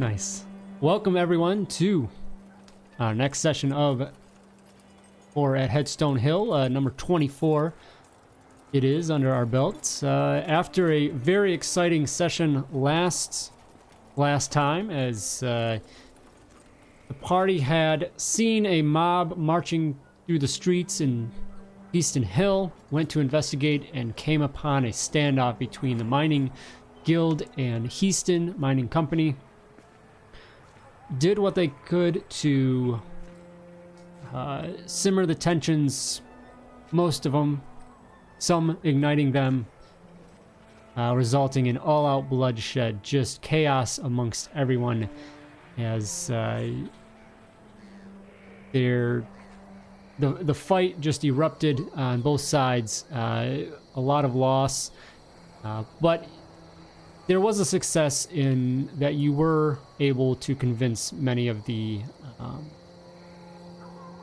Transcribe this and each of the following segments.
Nice. Welcome everyone to our next session of at Headstone Hill, number 24. It is under our belts. After a very exciting session last time, as the party had seen a mob marching through the streets in Easton Hill, went to investigate and came upon a standoff between the mining guild and Heaston Mining Company. Did what they could to simmer the tensions, most of them, some igniting them, resulting in all-out bloodshed, just chaos amongst everyone as the fight just erupted on both sides. A lot of loss, but there was a success in that you were able to convince many of the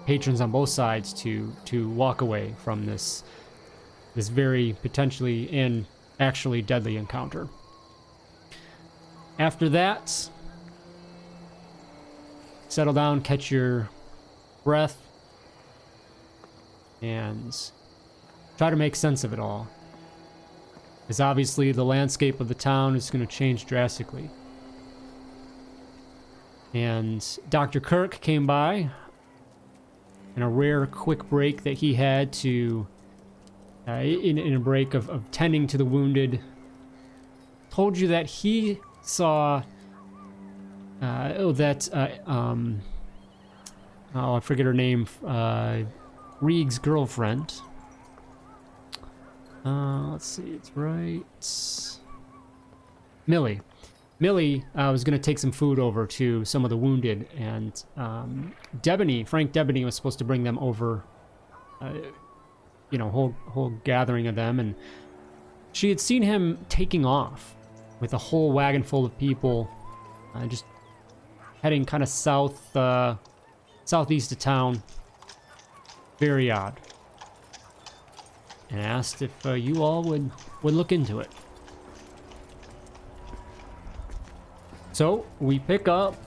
patrons on both sides to walk away from this very potentially and actually deadly encounter. After that, settle down, catch your breath, and try to make sense of it all. Because obviously the landscape of the town is going to change drastically. And Dr. Kirk came by in a rare quick break that he had to, in a break of tending to the wounded, told you that he saw, I forget her name, Reeg's girlfriend. Let's see, it's right. Millie. Millie was going to take some food over to some of the wounded, and Frank Debeney was supposed to bring them over, whole gathering of them, and she had seen him taking off with a whole wagon full of people, just heading kind of southeast of town. Very odd. And asked if you all would look into it. So we pick up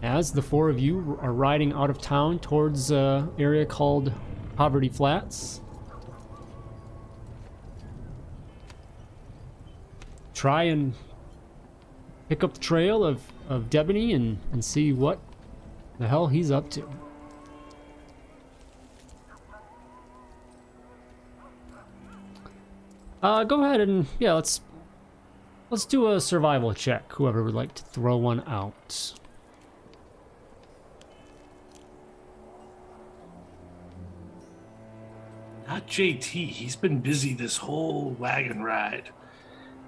as the four of you are riding out of town towards an area called Poverty Flats. Try and pick up the trail of Debeney and see what the hell he's up to. Go ahead and, yeah, let's do a survival check, whoever would like to throw one out. Not JT, he's been busy this whole wagon ride.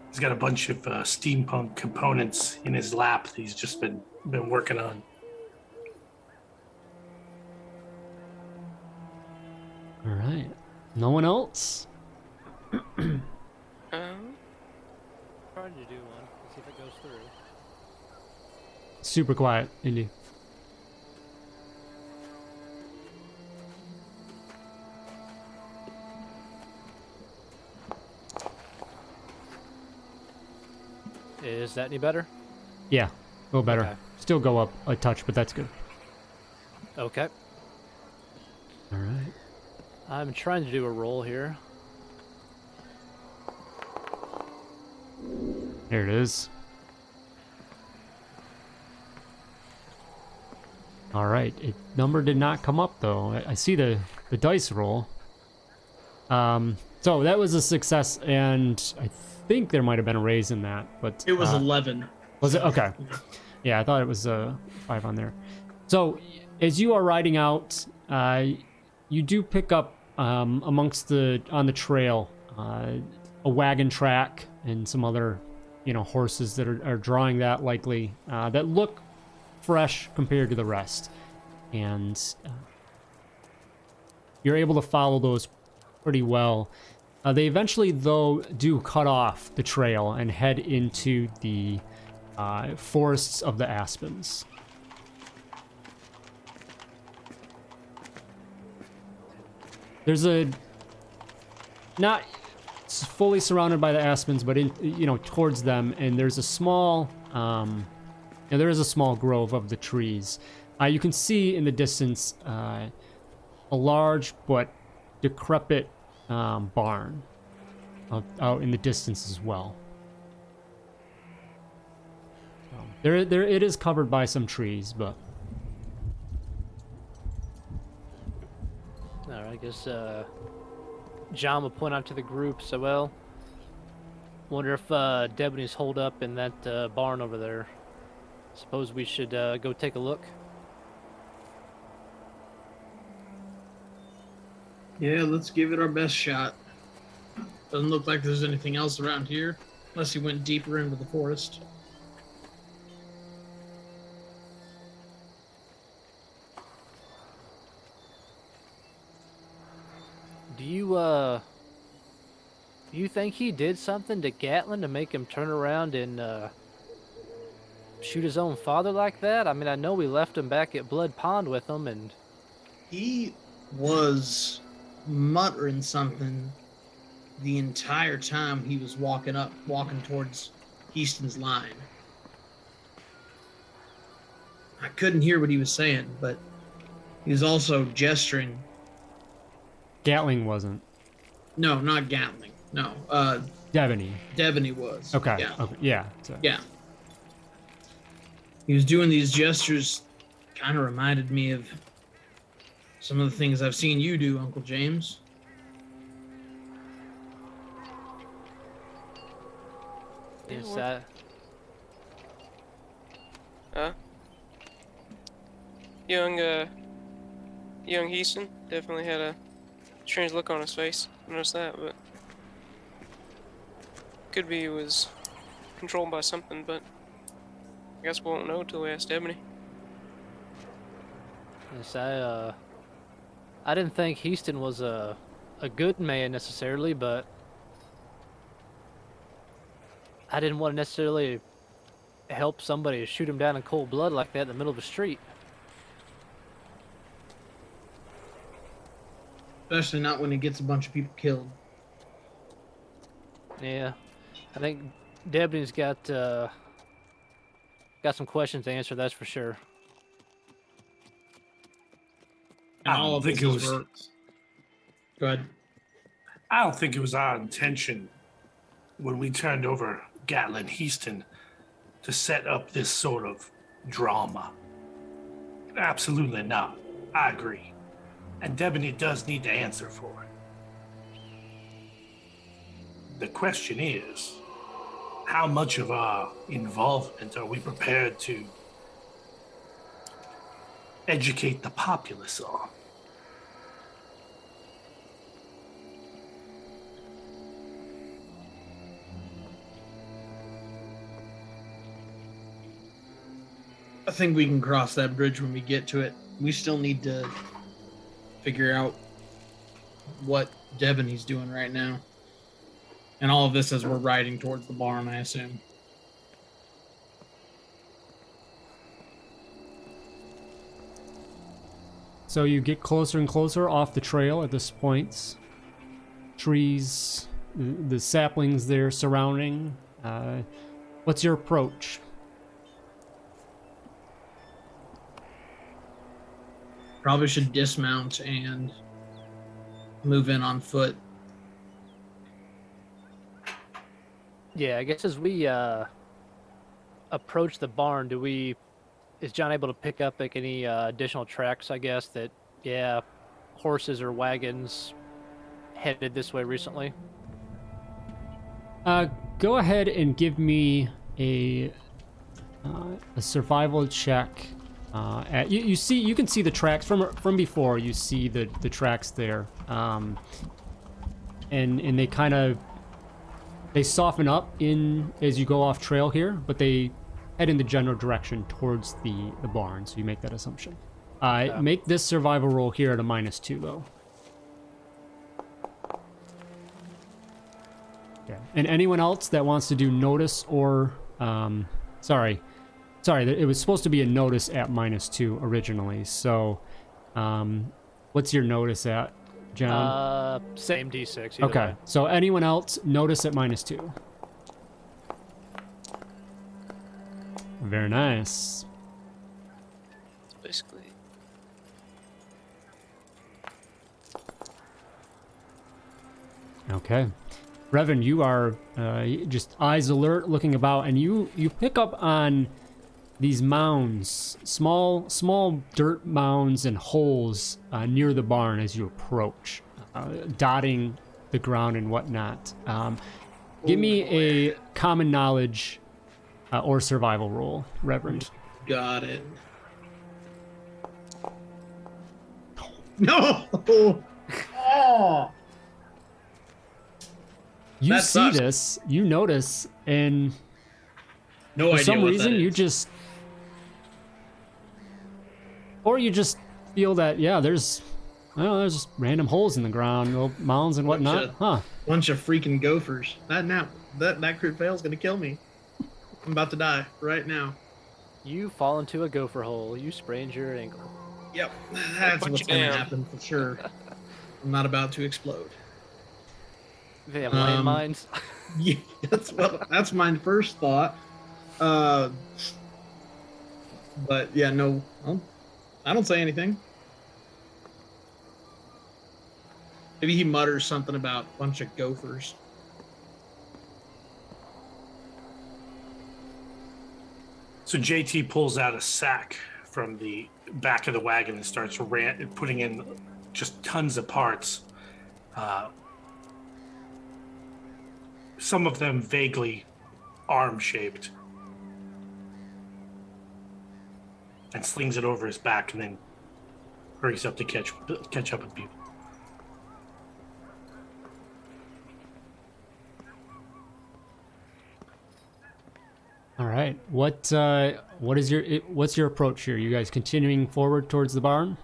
He's got a bunch of steampunk components in his lap that he's just been working on. All right. No one else? Trying to do one. Let's see if it goes through. Super quiet, Indy. Is that any better? Yeah, a little better. Okay. Still go up a touch, but that's good. Okay. All right. I'm trying to do a roll here. There it is. All right, number did not come up though. I see the dice roll. So that was a success, and I think there might have been a raise in that, but it was 11. Was it? Okay. Yeah, I thought it was 5 on there. So as you are riding out, you do pick up on the trail a wagon track and some other horses that are drawing that likely, that look fresh compared to the rest. And you're able to follow those pretty well. They eventually, though, do cut off the trail and head into the forests of the Aspens. There's a not fully surrounded by the aspens, but in, you know, towards them, and there's a small, there is a small grove of the trees. You can see in the distance a large but decrepit barn out in the distance as well. There it is covered by some trees, but All right, I guess John will point out to the group. So, well, wonder if Debeney's holed up in that barn over there. Suppose we should go take a look. Yeah, let's give it our best shot. Doesn't look like there's anything else around here, unless he went deeper into the forest. Do you think he did something to Gatlin to make him turn around and shoot his own father like that? I mean, I know we left him back at Blood Pond with him, and He was muttering something the entire time he was walking towards Easton's line. I couldn't hear what he was saying, but he was also gesturing. Gatling wasn't. No, not Gatling. No, Debeney. Debeney was. Okay. Yeah. Okay. Yeah. So. Yeah. He was doing these gestures, kind of reminded me of some of the things I've seen you do, Uncle James. is that Young Heaston definitely had a strange look on his face. I noticed that, but could be he was controlled by something, but I guess we won't know till we ask Debeney. yes, I didn't think Heaston was a good man necessarily, but I didn't want to necessarily help somebody shoot him down in cold blood like that in the middle of the street. Especially not when he gets a bunch of people killed. Yeah, I think Debeney's got some questions to answer. That's for sure. And I all don't of think this it is was. works. Go ahead. I don't think it was our intention when we turned over Gatlin Heaston to set up this sort of drama. Absolutely not. I agree. And Debeney does need to answer for it. The question is, how much of our involvement are we prepared to educate the populace on? I think we can cross that bridge when we get to it. We still need to figure out what Debeney's doing right now. And all of this as we're riding towards the barn, I assume. So you get closer and closer off the trail at this point. Trees, the saplings there surrounding. What's your approach? Probably should dismount and move in on foot. Yeah, I guess as we approach the barn, is John able to pick up like any additional tracks? I guess that horses or wagons headed this way recently. Go ahead and give me a survival check. You can see the tracks from before. You see the tracks there, and they kind of soften up in as you go off trail here, but they head in the general direction towards the barn. So you make that assumption. Make this survival roll here at a -2 though. Okay. And anyone else that wants to do notice or sorry, it was supposed to be a notice at -2 originally. So what's your notice at, John? Same D6. Either Okay, way. so anyone else, notice at -2. Very nice. Basically. Okay. Revan, you are just eyes alert, looking about, and you pick up on these mounds, small dirt mounds and holes near the barn as you approach, dotting the ground and whatnot. Give me a common knowledge or survival roll, Reverend. Got it. No! Oh! You That see sucks. this, you notice, and No for idea some what reason that you is. just, or you just feel that, yeah, there's random holes in the ground, little mounds and whatnot. Huh. Bunch of freaking gophers. That crit fail's gonna kill me. I'm about to die right now. You fall into a gopher hole. You sprained your ankle. Yep, that's put what's you gonna down. happen for sure. I'm not about to explode. They have Um, landmines. Yeah, that's my first thought. But yeah, no, I don't say anything. Maybe he mutters something about a bunch of gophers. So JT pulls out a sack from the back of the wagon and starts putting in just tons of parts. Some of them vaguely arm-shaped. And slings it over his back and then hurries up to catch up with people. All right. What's your approach here? You guys continuing forward towards the barn?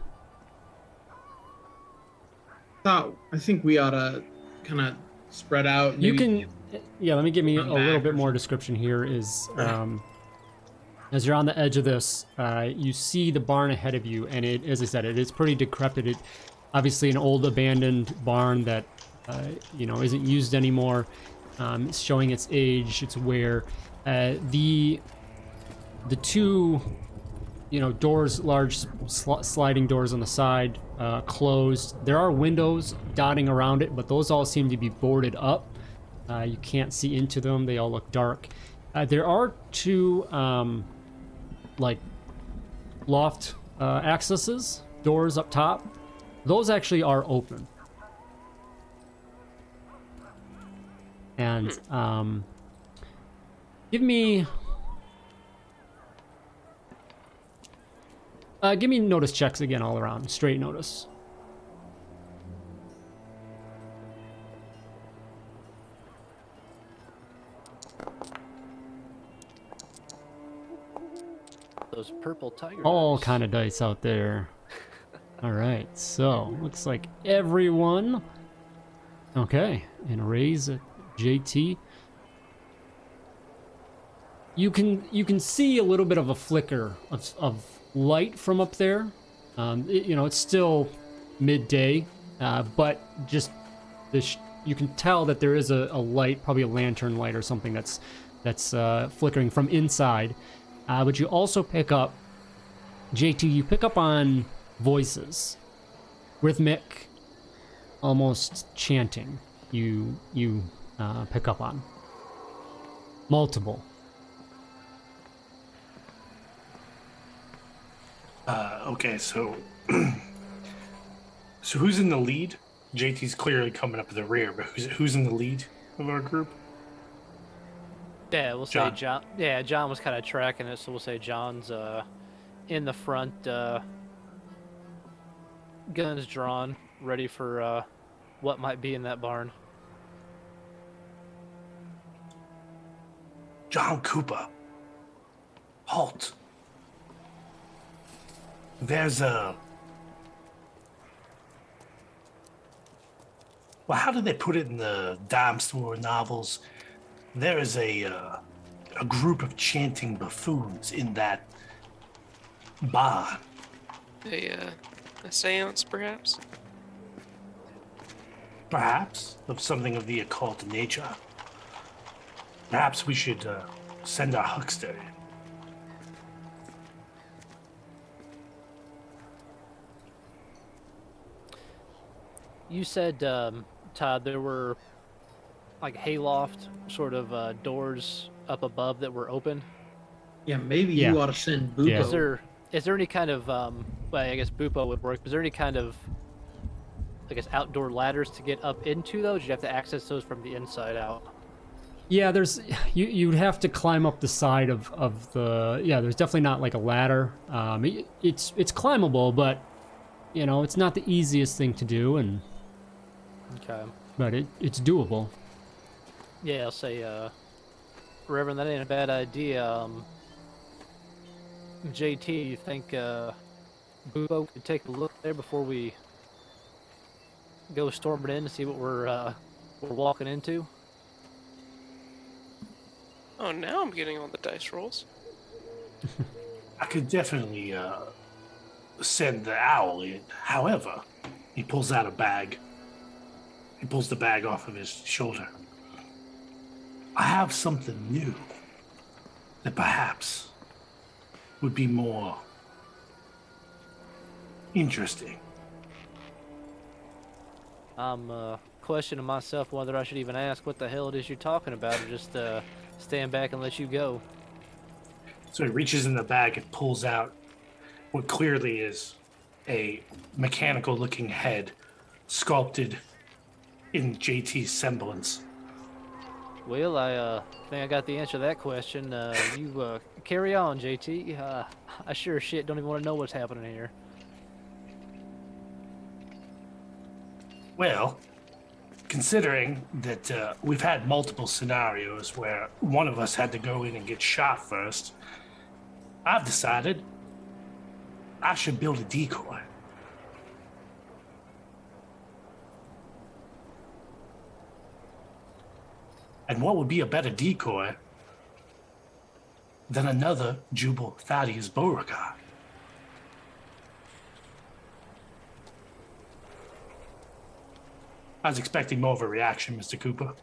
I think we ought to kind of spread out. You maybe- can, yeah. Let me give me a Run little back bit or more something. description here. Is as you're on the edge of this, you see the barn ahead of you, and it, as I said, it is pretty decrepit. It obviously an old abandoned barn that isn't used anymore. It's showing its age, its wear. The two doors, large sliding doors on the side, closed. There are windows dotting around it, but those all seem to be boarded up. You can't see into them. They all look dark. There are two loft accesses, doors up top. Those actually are open. And give me notice checks again all around. Straight notice. Those purple tigers. All kind of dice out there. All right, so looks like everyone. Okay, and raise a JT. You can see a little bit of a flicker of light from up there. It's still midday, but just you can tell that there is a light, probably a lantern light or something that's flickering from inside. But you also pick up, JT, you pick up on voices, rhythmic, almost chanting. You pick up on multiple. Okay, so who's in the lead? JT's clearly coming up at the rear, but who's in the lead of our group? Yeah, we'll say John. John. Yeah, John was kind of tracking it, so we'll say John's in the front, guns drawn, ready for what might be in that barn. John Cooper. Halt. There's a... Well, how did they put it in the dime store novels? There is a group of chanting buffoons in that barn. A seance, perhaps? perhaps, of something of the occult nature. Perhaps we should send our huckster in. You said, Todd, there were like hayloft sort of doors up above that were open. Yeah, maybe Yeah. you ought to send Yeah. Bupo. Is there any kind of well, I guess Bupo would work. Is there any kind of, I guess, outdoor ladders to get up into those? You have to access those from the inside out. Yeah, there's you'd have to climb up the side of the there's definitely not like a ladder. It's climbable, but you know, it's not the easiest thing to do, Okay. but it's doable. Yeah, I'll say, Reverend, that ain't a bad idea. JT, you think Bupo could take a look there before we go storming in to see what we're walking into? Oh, now I'm getting all the dice rolls. I could definitely send the owl in. However, he pulls out a bag. He pulls the bag off of his shoulder. I have something new that perhaps would be more interesting. I'm questioning myself whether I should even ask what the hell it is you're talking about, or just stand back and let you go. So he reaches in the bag and pulls out what clearly is a mechanical looking head sculpted in JT's semblance. Well, I think I got the answer to that question. You carry on, JT. I sure as shit don't even want to know what's happening here. Well, considering that we've had multiple scenarios where one of us had to go in and get shot first, I've decided I should build a decoy. And what would be a better decoy than another Jubal Thaddeus Beauregard? I was expecting more of a reaction, Mr. Cooper.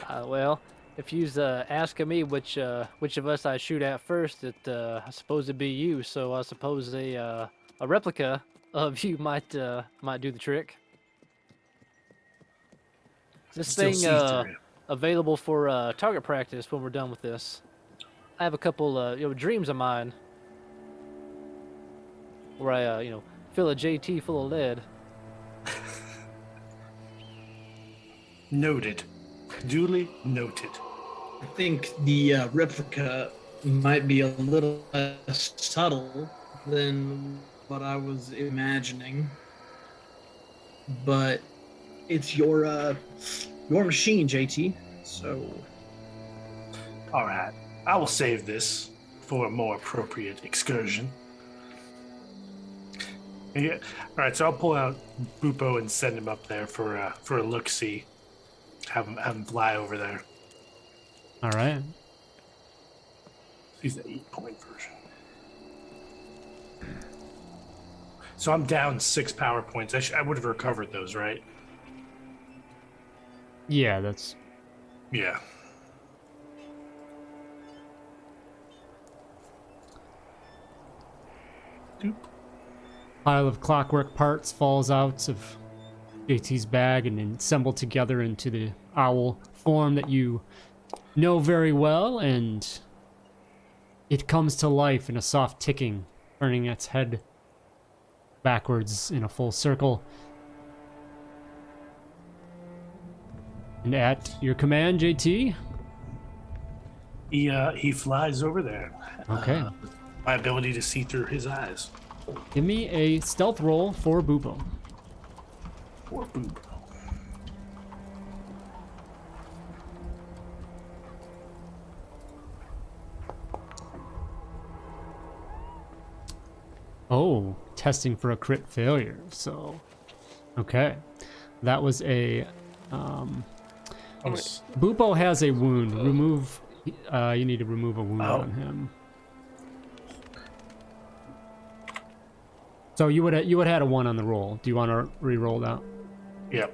Well, if you's asking me which of us I shoot at first, I suppose it'd be you. So I suppose a replica of you might do the trick. Is this Still thing see through. available for target practice when we're done with this? I have a couple dreams of mine where I fill a JT full of lead. Noted. Duly noted. I think the replica might be a little less subtle than what I was imagining, but it's your machine, JT. So, All right. I will save this for a more appropriate excursion. Yeah. All right. So I'll pull out Bupo and send him up there for a look-see. Have him fly over there. All right. He's the 8-point version. So I'm down 6 power points. I would have recovered those, right? Yeah, that's Yeah. Doop. pile of clockwork parts falls out of JT's bag and then assembled together into the owl form that you know very well, and it comes to life in a soft ticking, turning its head backwards in a full circle. And at your command, JT. He flies over there. Okay. My ability to see through his eyes. Give me a stealth roll for Bupo. Poor Boob. Oh, testing for a crit failure. So, okay. That was a Bupo has a wound. Remove. You need to remove a wound on him. So you would had a 1 on the roll. Do you want to re-roll that? Yep.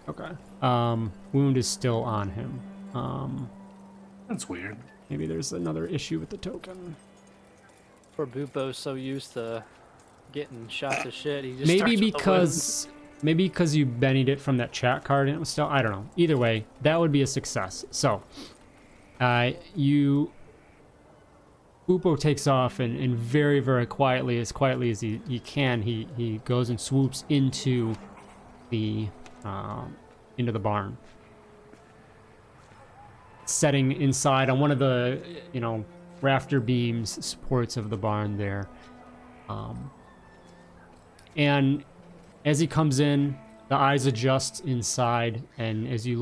Okay. Wound is still on him. That's weird. Maybe there's another issue with the token. Poor Bupo's so used to getting shot to shit. He just Maybe starts with the wound. because you bennied it from that chat card and it was still, I don't know. Either way, that would be a success. So, Bupo takes off and very, very quietly as he can, he goes and swoops into the barn. Setting inside on one of the, rafter beams supports of the barn there. And as he comes in, the eyes adjust inside, and as you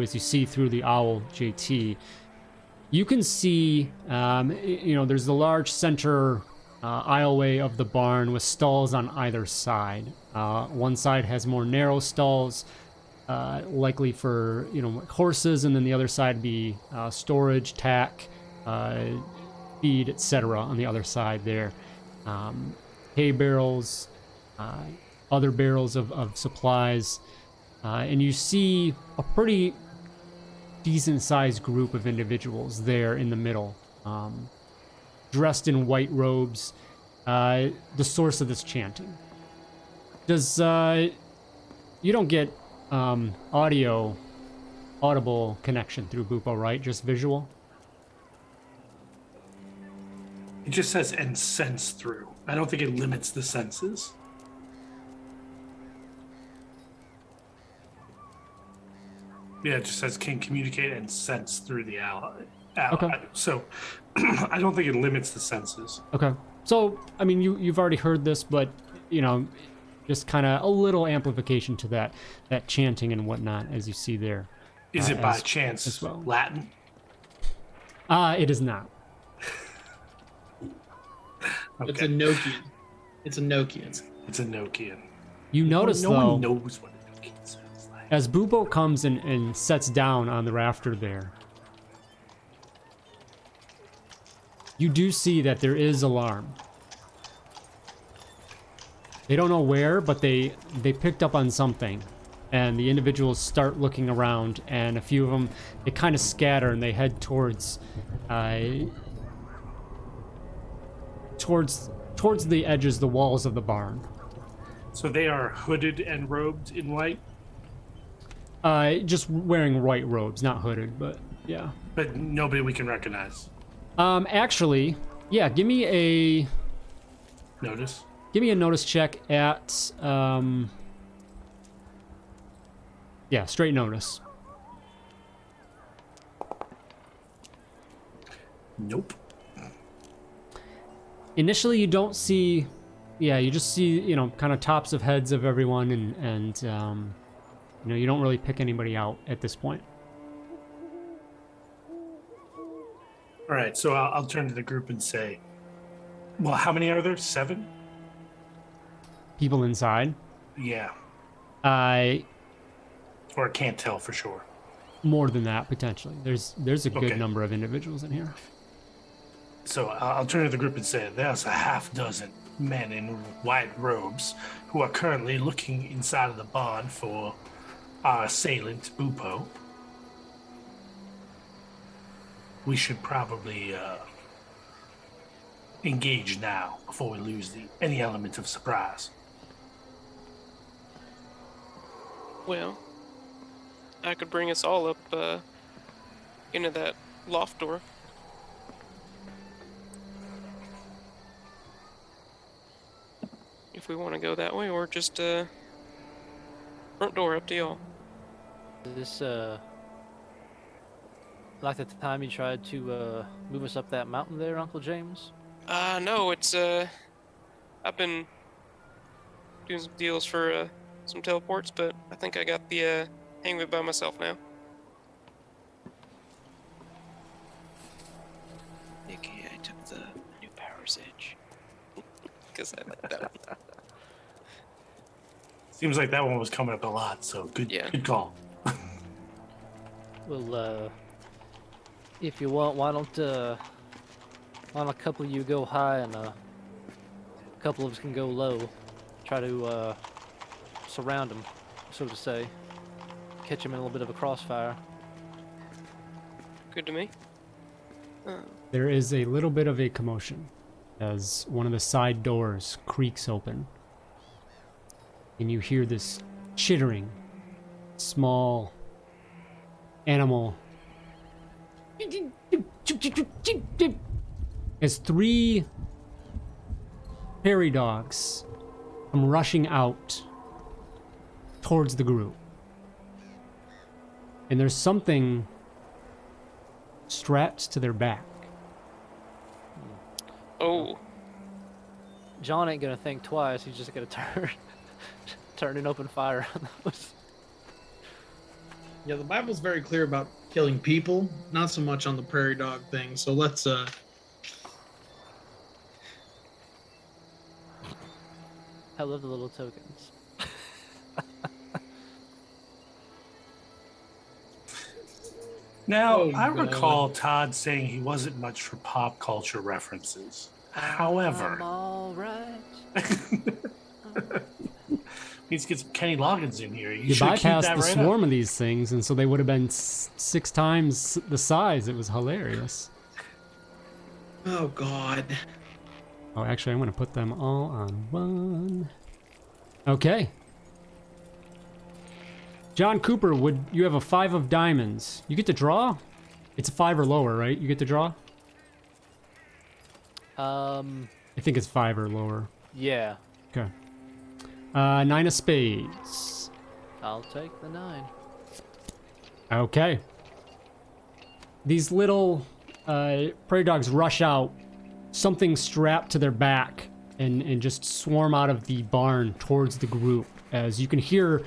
see through the owl, JT, you can see, there's the large center aisleway of the barn with stalls on either side. One side has more narrow stalls, likely for, horses, and then the other side be storage, tack, feed, etc. on the other side there. Hay barrels, other barrels of supplies, and you see a pretty decent-sized group of individuals there in the middle, dressed in white robes, the source of this chanting. You don't get audible connection through Bupo, right? Just visual? It just says and sense through. I don't think it limits the senses. Yeah, it just says can communicate and sense through the ally. Okay. So I don't think it limits the senses. Okay. So, I mean, you've already heard this, but, just kind of a little amplification to that chanting and whatnot, as you see there. Is it by chance as well. Latin? It is not. Okay. It's a Nokian. It's a Nokian. It's a Nokian. You notice, no though, one knows what a Nokian sounds like. as Bupo comes and sets down on the rafter there, you do see that there is alarm. They don't know where, but they picked up on something. And the individuals start looking around, and a few of them, they kind of scatter and they head towards the edges, the walls of the barn. So they are hooded and robed in white? Just wearing white robes, not hooded, but yeah. But nobody we can recognize. Actually, yeah, give me a Notice? Give me a notice check at, straight notice. Nope. Initially, you don't see, you just see, kind of tops of heads of everyone, and you don't really pick anybody out at this point. All right, so I'll turn to the group and say, well, how many are there? 7? People inside? Yeah. Or I can't tell for sure. More than that, potentially. There's a good Okay. number of individuals in here. So I'll turn to the group and say, there's a half dozen men in white robes who are currently looking inside of the barn for our assailant, Bupo. We should probably engage now before we lose any element of surprise. Well, I could bring us all up into that loft door. If we want to go that way, or just front door, up to y'all. Is this like at the time you tried to move us up that mountain there, Uncle James? No, it's I've been doing some deals for some teleports, but I think I got the hang of it by myself now. Nikki, I took the new Power's Edge. Because I like that one. Seems like that one was coming up a lot, so good, Yeah. good call. Well, if you want, why don't a couple of you go high and couple of us can go low, try to surround them, so to say, catch them in a little bit of a crossfire. Good to me. There is a little bit of a commotion as one of the side doors creaks open. And you hear this chittering, small animal. As 3 prairie dogs come rushing out towards the group. And there's something strapped to their back. Oh, John ain't gonna think twice. He's just gonna turn and open fire on those. Yeah, the Bible's very clear about killing people, not so much on the prairie dog thing. So let's I love the little tokens. Now, Oh, I God. recall Todd saying he wasn't much for pop culture references. However, I'm all right. needs to get some Kenny Loggins in here. You should keep bypassed that the right swarm up. of these things, and so they would have been 6 times the size. It was hilarious. oh god. Oh, actually, I'm going to put them all on one. Okay. John Cooper, would you have a 5 of diamonds? You get to draw? It's a 5 or lower, right? You get to draw? I think it's 5 or lower. Yeah. Okay. 9 of spades. I'll take the 9. Okay. These little prairie dogs rush out, something strapped to their back, and just swarm out of the barn towards the group. As you can hear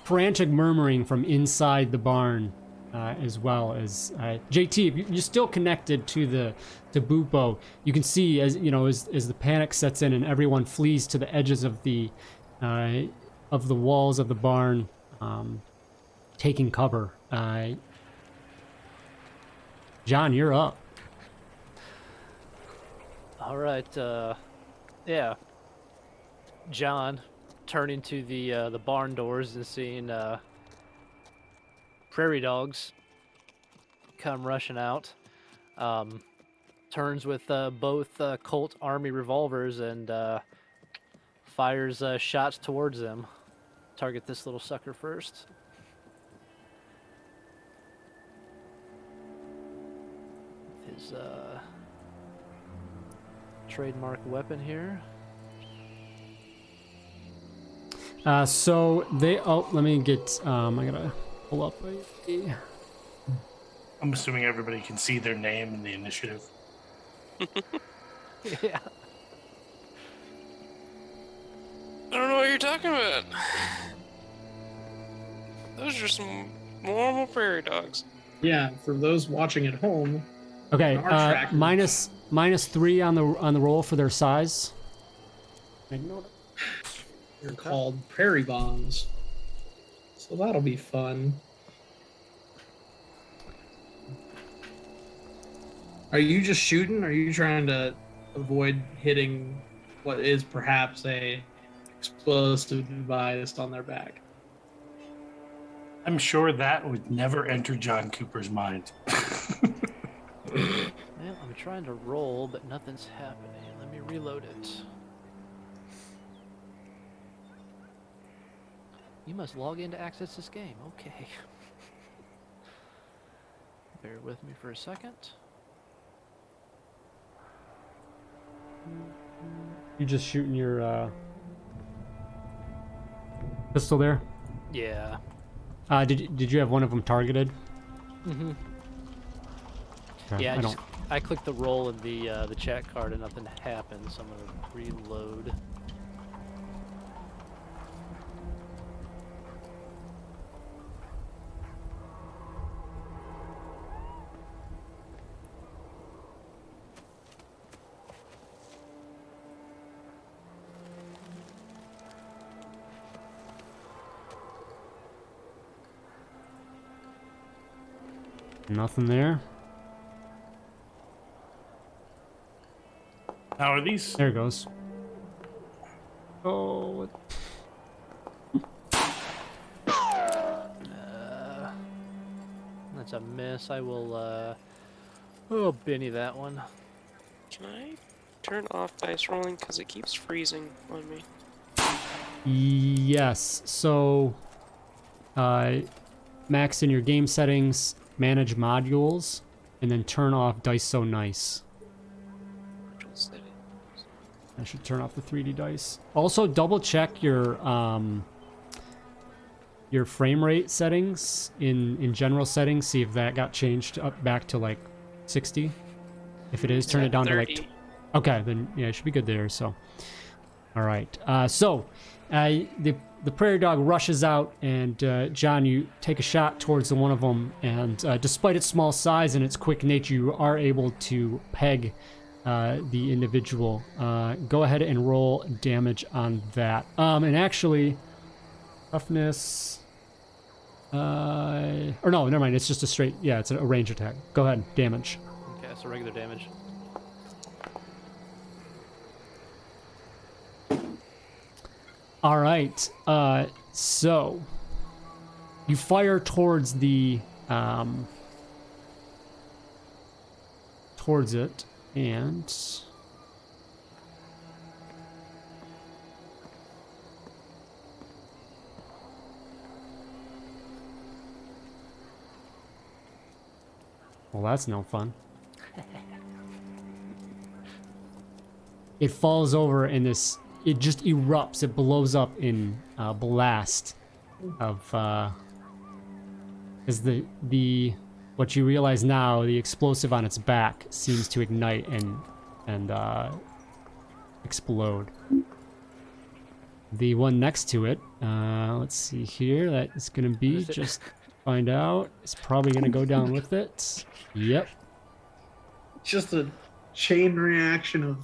frantic murmuring from inside the barn, as well as JT. If you're still connected to Bupo, you can see as the panic sets in and everyone flees to the edges of the walls of the barn, taking cover. John, you're up. All right. Yeah. John, turning to the barn doors and seeing prairie dogs come rushing out. Turns with both Colt Army revolvers and fires shots towards them. Target this little sucker first. His trademark weapon here. So they. Oh, let me get. I gotta pull up. I'm assuming everybody can see their name in the initiative. Yeah. I don't know what you're talking about. Those are some normal prairie dogs. Yeah, for those watching at home, Okay. Our trackers. -3 on the roll for their size. they're called prairie bombs. So that'll be fun. Are you just shooting? Or are you trying to avoid hitting what is perhaps a explosive device on their back? I'm sure that would never enter John Cooper's mind. Well, I'm trying to roll, but nothing's happening. Let me reload it. You must log in to access this game. Okay. Bear with me for a second. You just shooting your pistol there? Yeah. Did you have one of them targeted? Mm-hmm. Okay, Yeah, I don't. I clicked the roll in the chat card and nothing happened, so I'm gonna reload. Nothing there. How are these? There it goes. Oh. That's a miss. I will, oh, Benny that one. Can I turn off dice rolling? Because it keeps freezing on me. Yes. So, max in your game settings, manage modules, and then turn off Dice So Nice. I should turn off the 3D dice. Also, double check your frame rate settings in general settings. See if that got changed up back to like 60. If it is, turn it down to like. Okay, then yeah, it should be good there. So, all right. The prairie dog rushes out, and John, you take a shot towards the one of them, and despite its small size and its quick nature, you are able to peg the individual. Go ahead and roll damage on that. And actually, toughness. Or no, never mind. It's just a straight. Yeah, it's a range attack. Go ahead, damage. Okay, so regular damage. All right. So you fire towards the towards it, and well, that's no fun. It falls over in this. It just erupts. It blows up in blast of as the what you realize now, the explosive on its back seems to ignite and explode. The one next to it, let's see here. That is gonna be just find out. It's probably gonna go down with it. Yep. Just a chain reaction of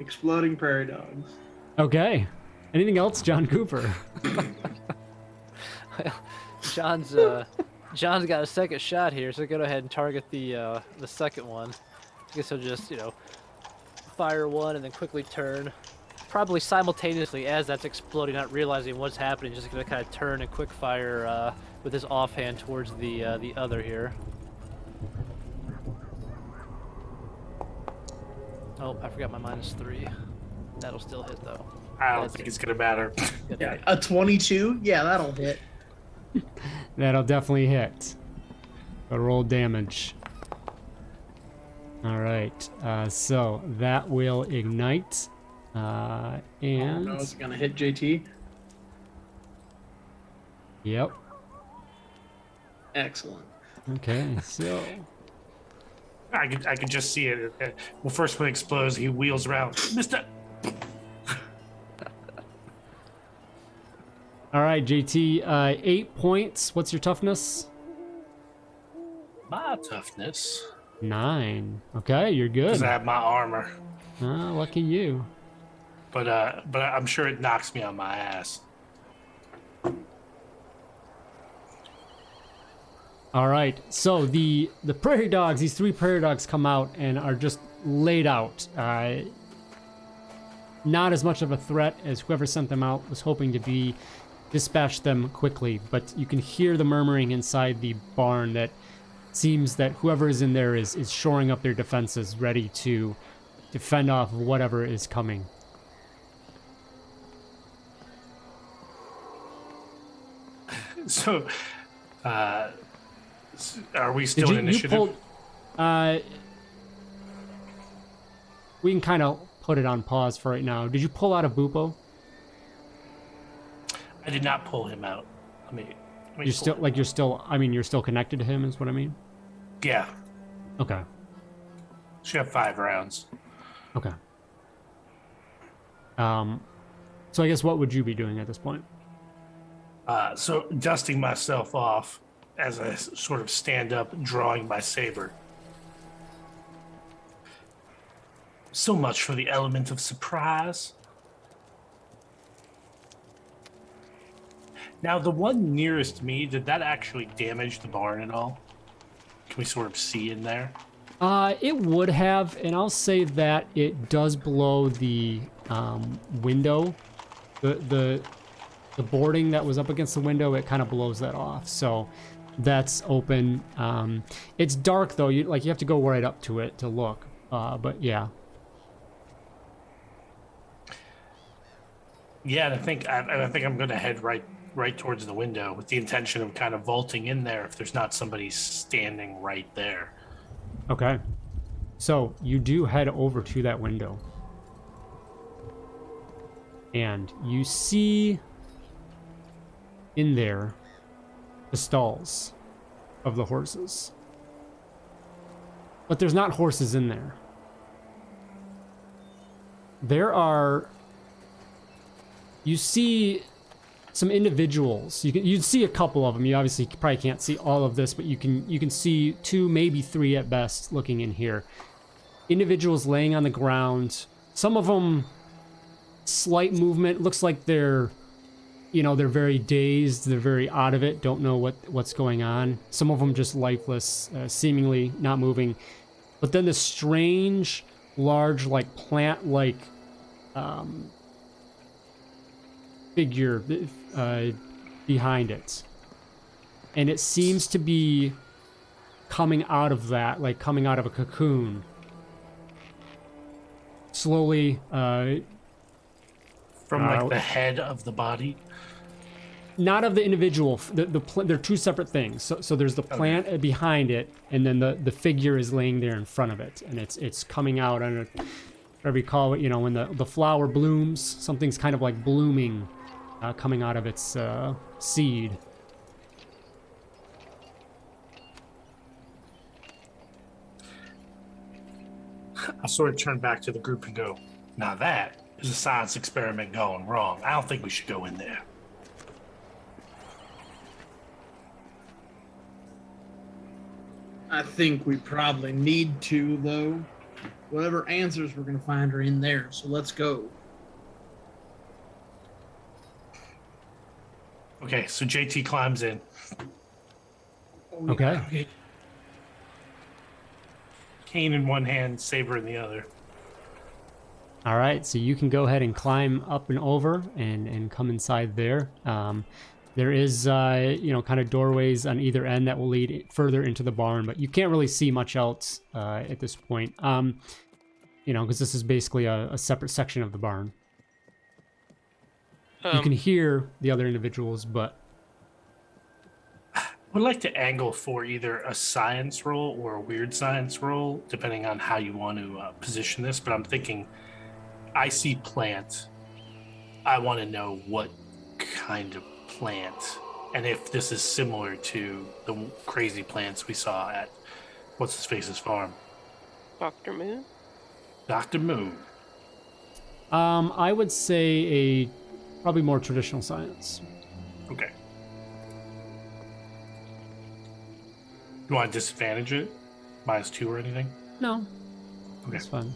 exploding prairie dogs. Okay. Anything else, John Cooper? John's got a second shot here, so go ahead and target the second one. I guess he'll just, fire one and then quickly turn. Probably simultaneously as that's exploding, not realizing what's happening, just gonna kind of turn and quick fire with his offhand towards the other here. Oh, I forgot my -3. That'll still hit though. I don't think it's gonna matter. Yeah, a 22? Yeah, that'll hit. That'll definitely hit. But roll damage. All right. So that will ignite. And No, it's gonna hit JT. Yep. Excellent. Okay. So I could just see it. Well, first when it explodes, he wheels around. Mister. all right, JT. 8 points. What's your toughness? My toughness. 9. Okay, you're good. Because I have my armor. Lucky you. But I'm sure it knocks me on my ass. All right. So the prairie dogs, these 3 prairie dogs come out and are just laid out. Not as much of a threat as whoever sent them out was hoping to be. Dispatch them quickly, but you can hear the murmuring inside the barn that seems that whoever is in there is shoring up their defenses, ready to fend off whatever is coming. So, are we still in initiative? We can kind of put it on pause for right now. Did you pull out a Bupo? I did not pull him out. You're still connected to him, is what I mean? Yeah. Okay. Should have 5 rounds. Okay. So I guess what would you be doing at this point? So dusting myself off as I sort of stand up, drawing my saber. So much for the element of surprise. Now, the one nearest me, did that actually damage the barn at all? Can we sort of see in there? It would have, and I'll say that it does below the window. The boarding that was up against the window, it kind of blows that off. So that's open. It's dark though. You have to go right up to it to look. But yeah. Yeah, and I think I'm going to head right towards the window with the intention of kind of vaulting in there if there's not somebody standing right there. Okay. So you do head over to that window. And you see in there the stalls of the horses. But there's not horses in there. You see some individuals. You'd see a couple of them. You obviously probably can't see all of this, but you can see 2, maybe 3 at best looking in here. Individuals laying on the ground. Some of them slight movement. Looks like they're very dazed. They're very out of it. Don't know what's going on. Some of them just lifeless, seemingly not moving. But then the strange, large, like plant-like figure behind it, and it seems to be coming out of that, like coming out of a cocoon, slowly. From like the head of the body. Not of the individual. They're 2 separate things. So there's the plant behind it, and then the figure is laying there in front of it, and it's coming out. I don't know, whatever you call it. When the flower blooms, something's kind of like blooming, coming out of its seed. I'll sort of turn back to the group and go, now that is a science experiment going wrong. I don't think we should go in there. I think we probably need to, though. Whatever answers we're going to find are in there, so let's go. Okay, so JT climbs in. Okay. Cane in one hand, saber in the other. All right, so you can go ahead and climb up and over and come inside there. There is, kind of doorways on either end that will lead further into the barn, but you can't really see much else at this point, because this is basically a separate section of the barn. You can hear the other individuals, but... I would like to angle for either a science roll or a weird science roll, depending on how you want to position this, but I'm thinking... I see plant. I want to know what kind of plant, and if this is similar to the crazy plants we saw at what's-his-face's farm. Dr. Moon? Dr. Moon. I would say probably more traditional science. Okay. You want to disadvantage it? -2 or anything? No. Okay. That's fine.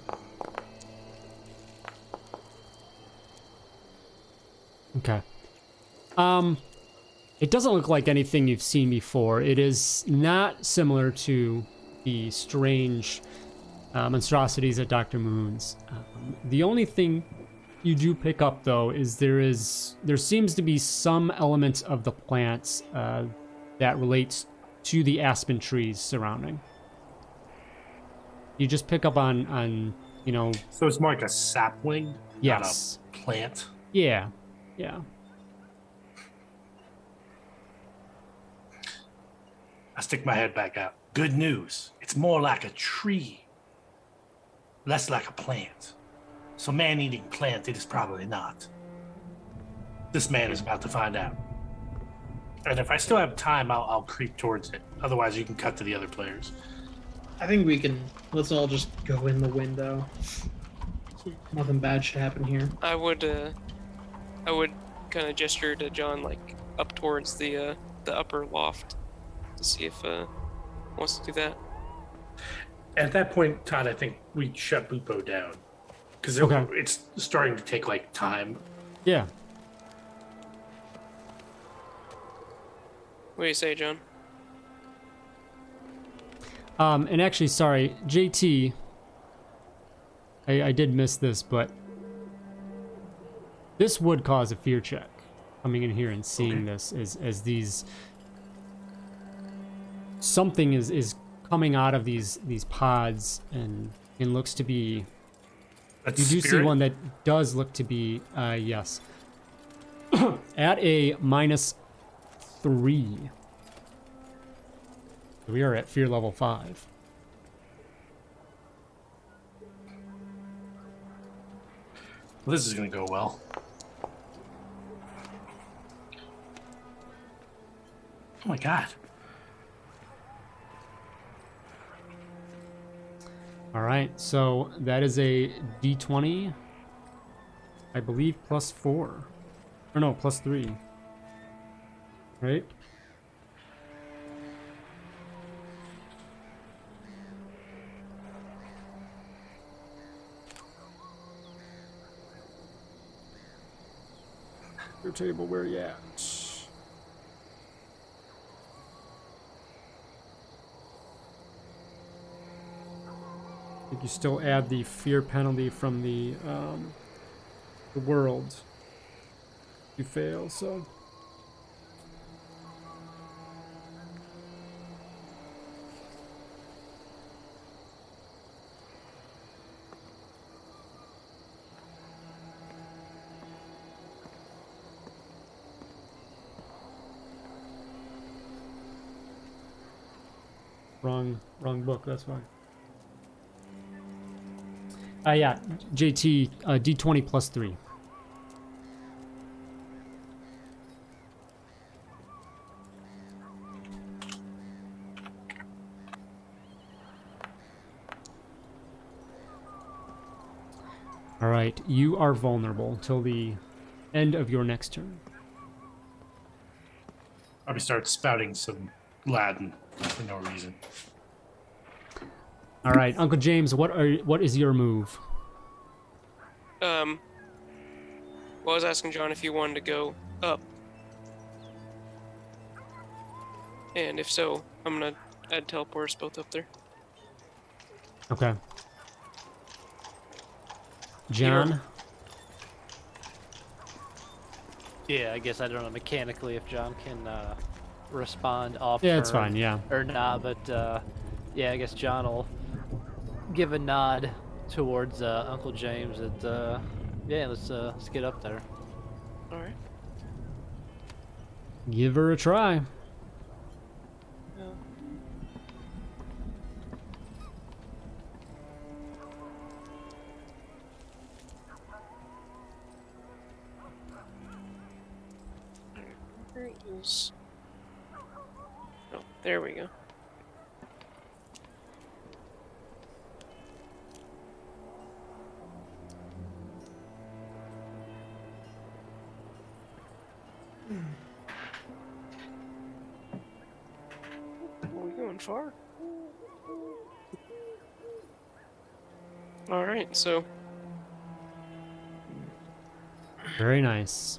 Okay. It doesn't look like anything you've seen before. It is not similar to the strange monstrosities at Dr. Moon's. The only thing you do pick up, though, is there seems to be some elements of the plants that relates to the aspen trees surrounding. You just pick up on So it's more like a sapling, yes, not a plant. Yeah. I stick my head back out. Good news. It's more like a tree, less like a plant. So man-eating plant it is probably not. This man is about to find out. And if I still have time, I'll creep towards it. Otherwise, you can cut to the other players. I think let's all just go in the window. Nothing bad should happen here. I would kind of gesture to John, like, up towards the upper loft to see if wants to do that. At that point, Todd, I think we shut Bupo down. Because it's starting to take, like, time. Yeah. What do you say, John? And actually, sorry, JT. I did miss this, but this would cause a fear check. Coming in here and seeing this as these something is coming out of these pods and it looks to be. That's You do see spirit? one that does look to be yes. At a -3. We are at fear level 5. Well, this is gonna go well. Oh my god. All right, so that is a D20, I believe, +4, or no, +3, right? Your table, where you at? I think you still add the fear penalty from the world. You fail, so. Wrong book, that's why. Yeah, JT, D20 +3. All right, you are vulnerable till the end of your next turn. Probably start spouting some Latin for no reason. All right, Uncle James, what is your move? Well, I was asking John if he wanted to go up. And if so, I'm gonna add teleporters both up there. Okay. John? Yeah, I guess I don't know mechanically if John can respond off. Yeah, it's fine, yeah. Or not, but yeah, I guess John will give a nod towards Uncle James that yeah, let's get up there. All right. Give her a try. Where is... Oh, there we go. Are we going far? All right, so Very nice.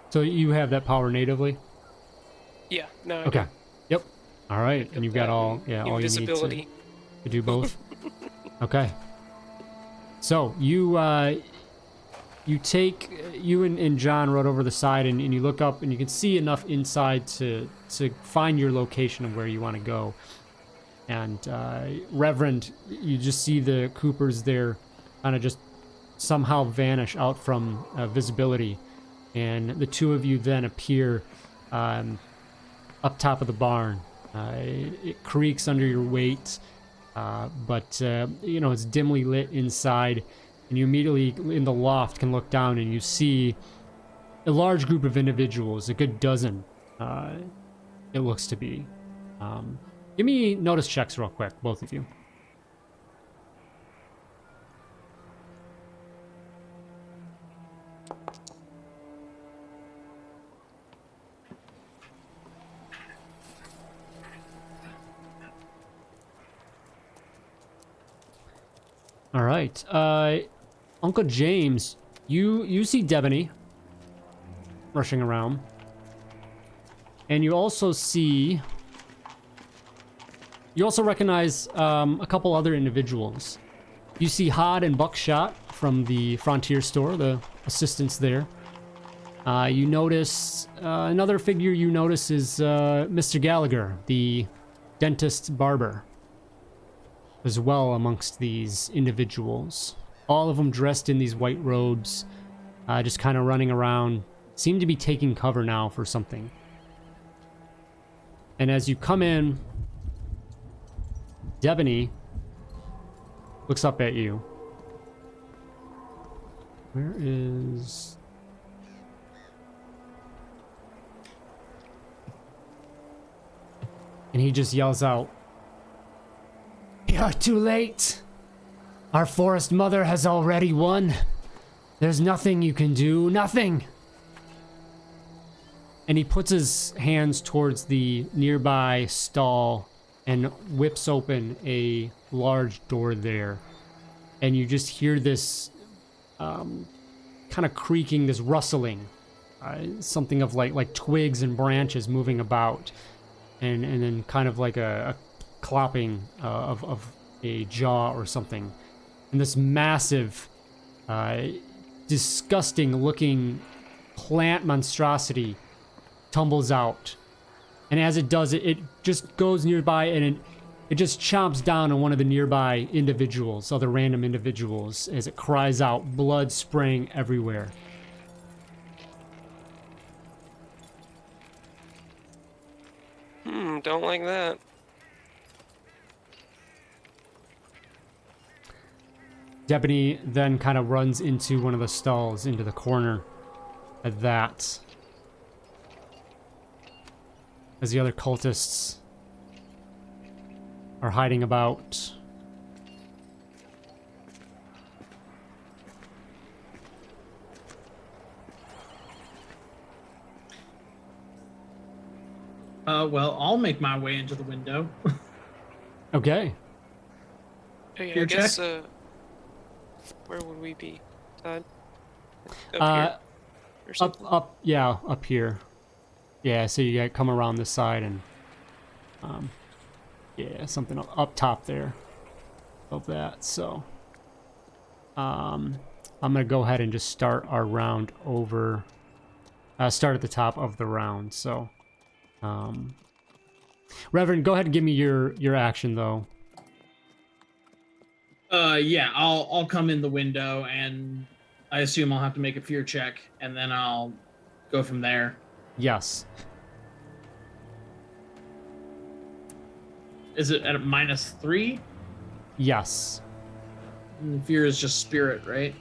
So you have that power natively? yeah, no. Okay. Yep. All right, and you've got all all you need invisibility. to do both. Okay. So you you and John rode over the side and you look up and you can see enough inside to find your location of where you want to go. And Reverend, you just see the Coopers there kind of just somehow vanish out from visibility. And the two of you then appear up top of the barn. It creaks under your weight, but you know, it's dimly lit inside. And you immediately, in the loft, can look down and you see a large group of individuals, a good dozen, it looks to be. Give me notice checks real quick, both of you. All right. Uncle James, you see Debeney rushing around. And you also see... You also recognize a couple other individuals. You see Hod and Buckshot from the Frontier store, the assistants there. You notice another figure you notice is Mr. Gallagher, the dentist barber, as well amongst these individuals. All of them dressed in these white robes, just kind of running around, seem to be taking cover now for something. And as you come in, Debeney looks up at you. Where is... And he just yells out, "You're too late. Our forest mother has already won. There's nothing you can do, nothing." And he puts his hands towards the nearby stall and whips open a large door there. And you just hear this kind of creaking, this rustling, something of like twigs and branches moving about. And then kind of like a clopping of a jaw or something. And this massive, disgusting looking plant monstrosity tumbles out. And as it does, it just goes nearby and it just chomps down on one of the nearby individuals, other random individuals, as it cries out, blood spraying everywhere. Don't like that. Debeney then kind of runs into one of the stalls, into the corner of that. As the other cultists are hiding about. Well, I'll make my way into the window. Okay. Hey, I Fear guess, check? where would we be, Todd? Up here? Or something? Up here. Yeah, so you gotta come around this side and, yeah, something up top there of that. So, I'm gonna go ahead and just start our round over. Start at the top of the round. So, Reverend, go ahead and give me your action though. Yeah, I'll come in the window, and I assume I'll have to make a fear check, and then I'll go from there. Yes. Is it at a -3? Yes. And fear is just spirit, right?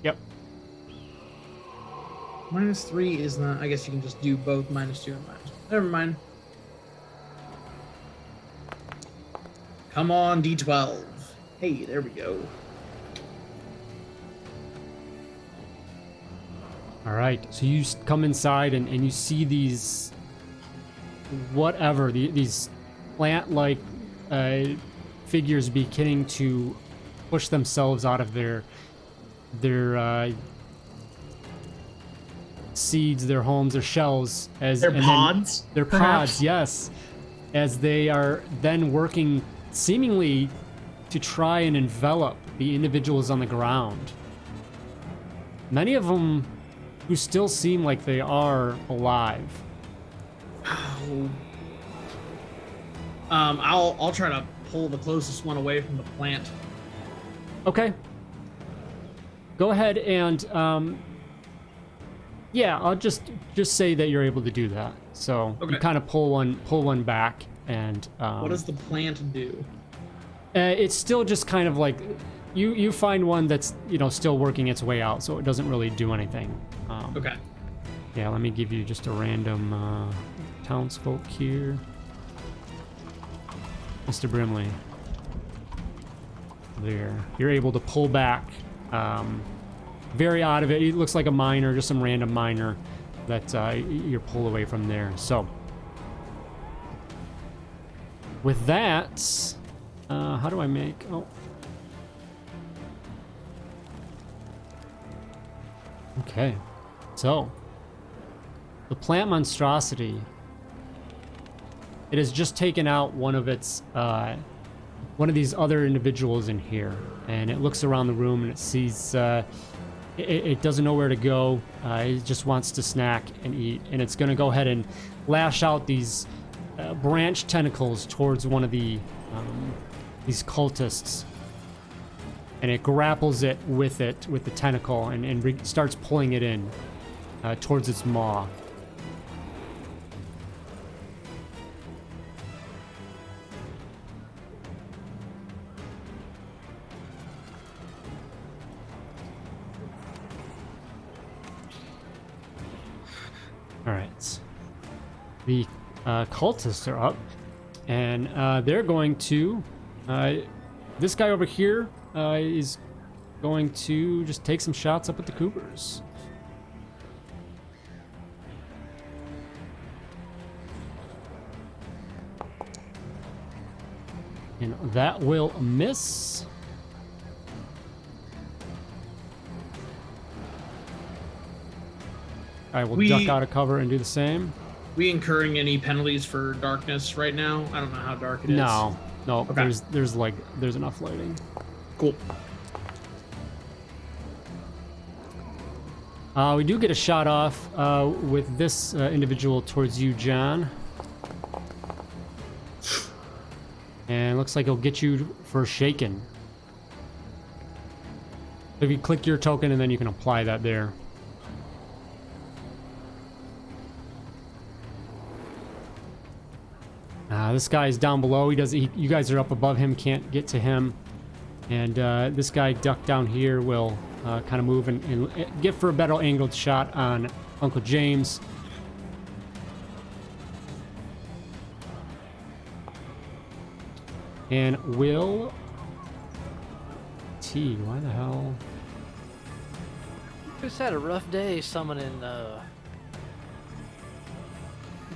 Yep. -3 is not. I guess you can just do both -2 and -1. Never mind. Come on, D12. Hey, there we go. All right, so you come inside and you see these, these plant-like figures beginning to push themselves out of their seeds, their homes, their shells. Their pods? Their perhaps? pods, yes. As they are then working seemingly to try and envelop the individuals on the ground. Many of them who still seem like they are alive. Oh. I'll try to pull the closest one away from the plant. Okay. Go ahead and yeah, I'll just say that you're able to do that. So Okay. you kind of pull one back and What does the plant do? it's still just kind of like you find one that's, you know, still working its way out, so it doesn't really do anything. Okay. Yeah, let me give you just a random townsfolk here. Mr. Brimley. There. You're able to pull back. Very out of it. It looks like a miner, just some random miner that you're pulled away from there. So, with that, how do I make... Oh. Okay. So, the plant monstrosity it has just taken out one of its one of these other individuals in here, and it looks around the room and it sees it doesn't know where to go. It just wants to snack and eat, and it's going to go ahead and lash out these branch tentacles towards one of the these cultists, and it grapples it with the tentacle and starts pulling it in towards its maw. All right, the cultists are up, and they're going to. This guy over here is going to just take some shots up at the Coopers. And that will miss. I will duck out of cover and do the same. We incurring any penalties for darkness right now? I don't know how dark it is. No, Okay. there's enough lighting. Cool. We do get a shot off with this individual towards you, John. And looks like he'll get you for shaken. If you click your token, and then you can apply that there. This guy is down below. You guys are up above him, can't get to him. And this guy ducked down here will kind of move and get for a better angled shot on Uncle James. And Will T, why the hell? Just had a rough day summoning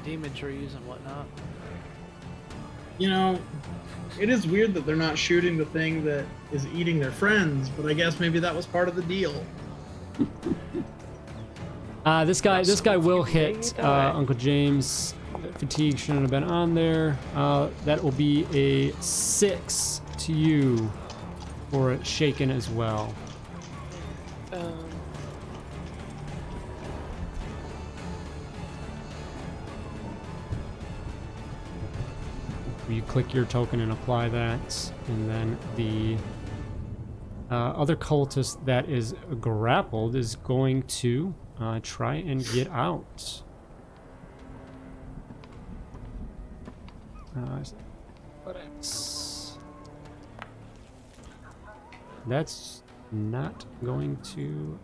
demon trees and whatnot. You know, it is weird that they're not shooting the thing that is eating their friends, but I guess maybe that was part of the deal. This guy will hit Uncle James. Fatigue shouldn't have been on there. That will be a 6 to you for shaken as well. You click your token and apply that, and then the other cultist that is grappled is going to try and get out. That's not going to.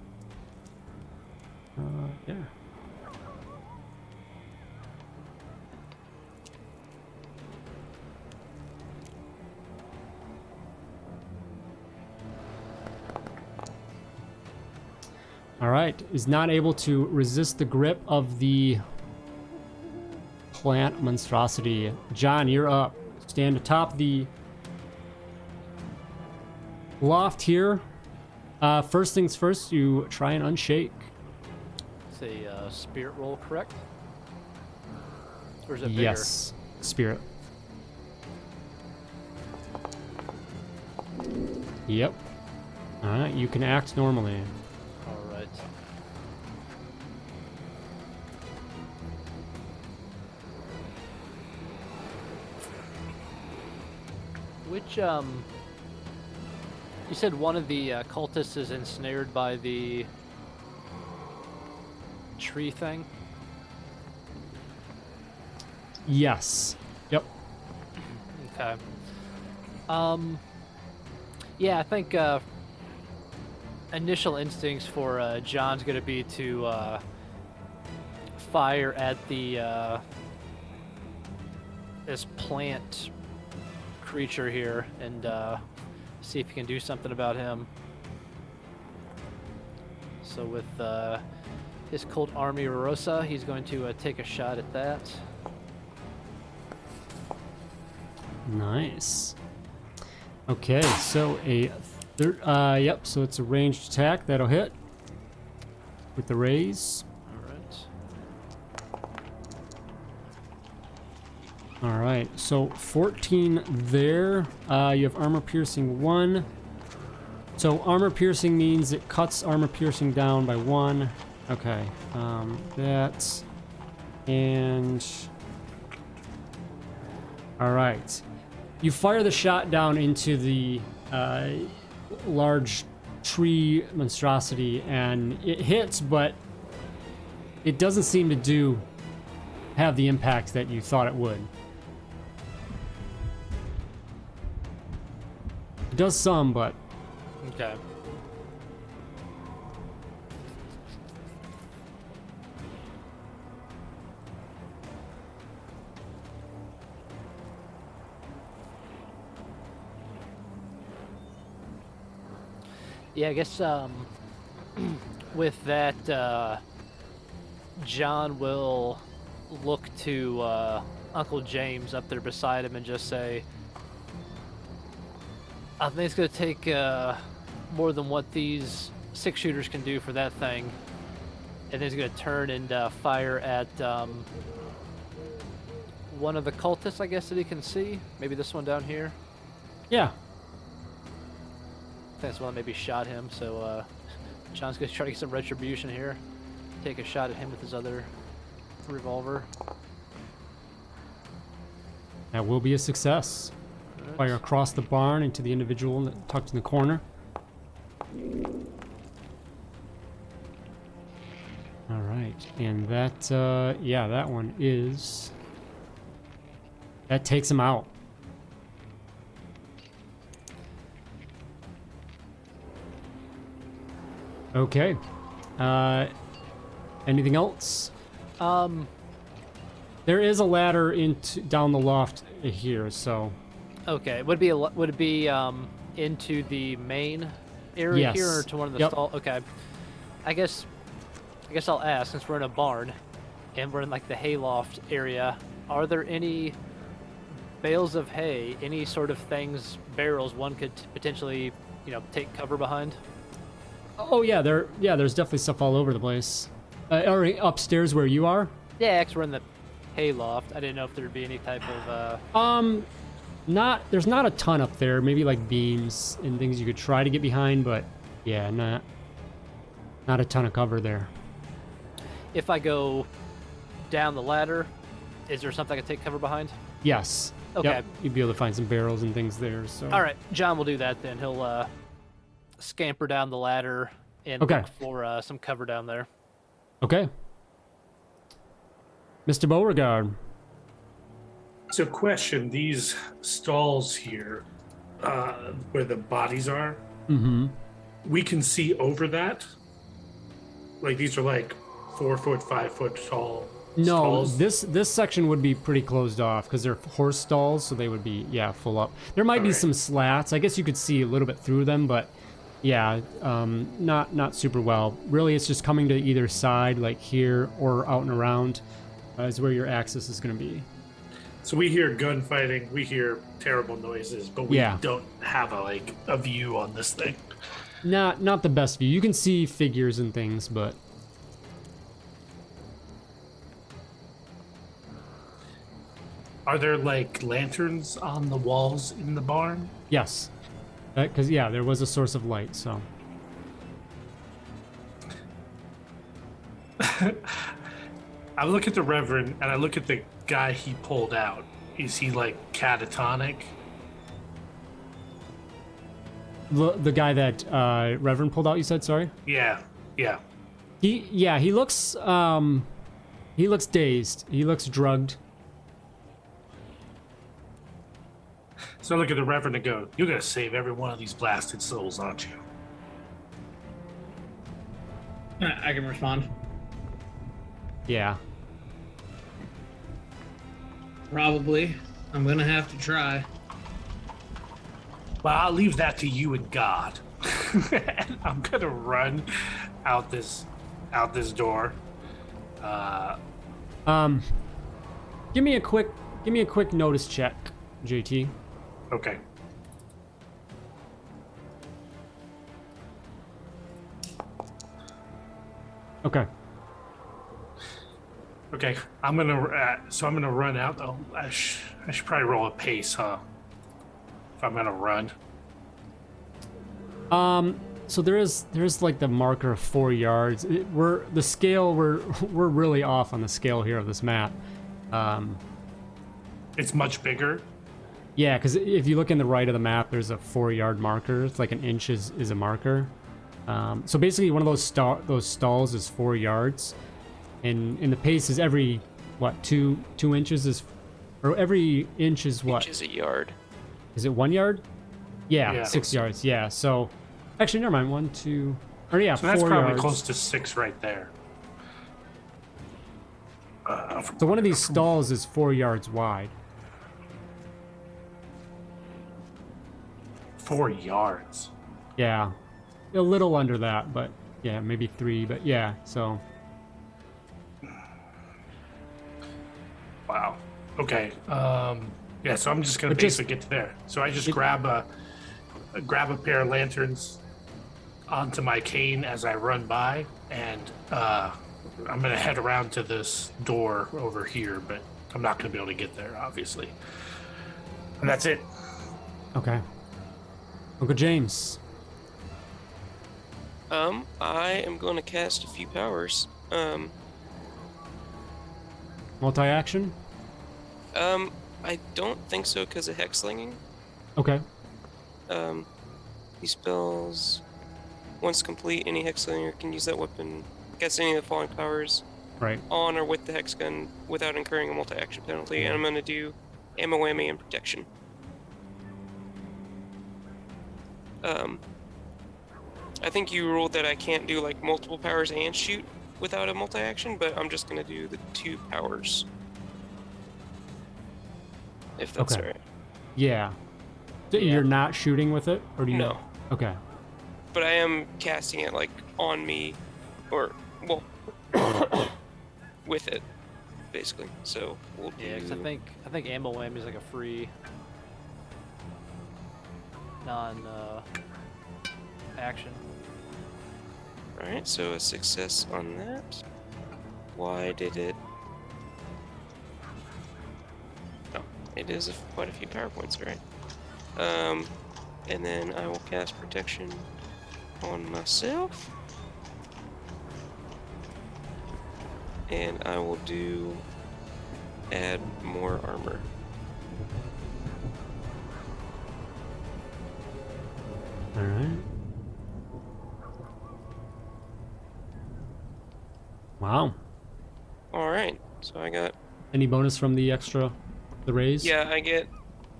Yeah. All right, is not able to resist the grip of the plant monstrosity. John, you're up. Stand atop the loft here. First things first, you try and unshake. It's a spirit roll, correct? Or is it bigger? Yes, spirit. Yep. All right, you can act normally. All right. Which, you said one of the cultists is ensnared by the tree thing? Yes. Yep. Okay. Yeah, I think initial instincts for John's gonna be to fire at the this plant creature here and see if you can do something about him. So with his Cult Army Rosa, he's going to take a shot at that. Nice. Okay, so yep, so it's a ranged attack that'll hit with the raise. All right. All right, so 14 there. You have armor piercing 1. So armor piercing means it cuts armor piercing down by 1. Okay, that's... And... All right. You fire the shot down into the large tree monstrosity, and it hits, but it doesn't seem to have the impact that you thought it would. It does some, but Okay. Yeah, I guess with that, John will look to Uncle James up there beside him and just say, I think it's going to take more than what these 6-shooters can do for that thing. And then he's going to turn and fire at one of the cultists, I guess, that he can see. Maybe this one down here. yeah. I think this one maybe shot him, so John's going to try to get some retribution here. Take a shot at him with his other revolver. That will be a success. Alright. Fire across the barn into the individual tucked in the corner. All right, and that, yeah, that one is... That takes him out. Okay. Anything else? There is a ladder down the loft here, so... Okay, would it be into the main area Yes. here or to one of the Yep. stalls? Okay. I guess I'll ask, since we're in a barn and we're in like the hayloft area, are there any bales of hay, any sort of things, barrels one could potentially, take cover behind? Oh yeah, there's definitely stuff all over the place. Or upstairs where you are? Yeah, 'cause we're in the hayloft. I didn't know if there'd be any type of There's not a ton up there. Maybe like beams and things you could try to get behind, but yeah, not a ton of cover there. if I go down the ladder, is there something I can take cover behind? Yes. Okay. Yep. You'd be able to find some barrels and things there. So. All right, John will do that then. He'll scamper down the ladder and Okay. look for some cover down there. Okay. Mr. Beauregard. So, question: these stalls here, where the bodies are, Mm-hmm. we can see over that. Like these are like 4 foot, 5 foot tall. No, stalls. this section would be pretty closed off because they're horse stalls, so they would be full up. There might be Alright. some slats. I guess you could see a little bit through them, but not super well. Really, it's just coming to either side, like here or out and around, is where your access is going to be. So we hear gunfighting, we hear terrible noises, but we Yeah. don't have a view on this thing. Not the best view. You can see figures and things, but Are there like lanterns on the walls in the barn? yes, because there was a source of light. So I look at the Reverend and I look at the guy he pulled out. Is he like catatonic? the guy that Reverend pulled out, you said, sorry. Yeah. He looks dazed. He looks drugged. So I look at the Reverend and go, "You're gonna save every one of these blasted souls, aren't you?" I can respond. Yeah. Probably. I'm gonna have to try. Well, I'll leave that to you and God. And I'm gonna run out this door. Give me a quick notice check, JT. Okay. Okay. Okay, I'm gonna run out. Oh, I should probably roll a pace, huh? If I'm gonna run. So there's like the marker of 4 yards. We're really off on the scale here of this map. It's much bigger. Yeah, because if you look in the right of the map, there's a 4-yard marker. It's like an inch is a marker. So basically, one of those stalls is 4 yards, and the pace is every what 2 inches is, or every inch is what? Inch is a yard. Is it 1 yard? Yeah, Yeah. 6 yards. Yeah. So actually, never mind. 1, 2, or yeah, So that's 4 probably yards. close to 6 right there. So one of these stalls is 4 yards wide. 4 yards. Yeah, a little under that, but yeah, maybe 3. But yeah, so Wow. Okay. Yeah. So I'm just gonna But just- basically get to there. So I just grab a pair of lanterns onto my cane as I run by, and I'm gonna head around to this door over here, but I'm not gonna be able to get there, obviously. And that's it. okay. Uncle James. I am going to cast a few powers. Multi-action? I don't think so because of hex slinging. Okay. These spells, once complete, any hex slinger can use that weapon against any of the following powers Right. on or with the hex gun without incurring a multi-action penalty. And I'm going to do ammo, whammy, and protection. I think you ruled that I can't do like multiple powers and shoot without a multi-action, but I'm just gonna do the 2 powers. If that's Okay. alright. Yeah. Yeah. You're not shooting with it, or do you? No. Okay. But I am casting it like on me, or, well, with it, basically. So we'll do... Yeah, 'cause I think ammo whammy is like a free action. Alright, so a success on that. Why did it... Oh, it is quite a few power points, alright. And then I will cast protection on myself. And I will do... add more armor. All right. Wow. Alright, so I got... Any bonus from the raise? Yeah,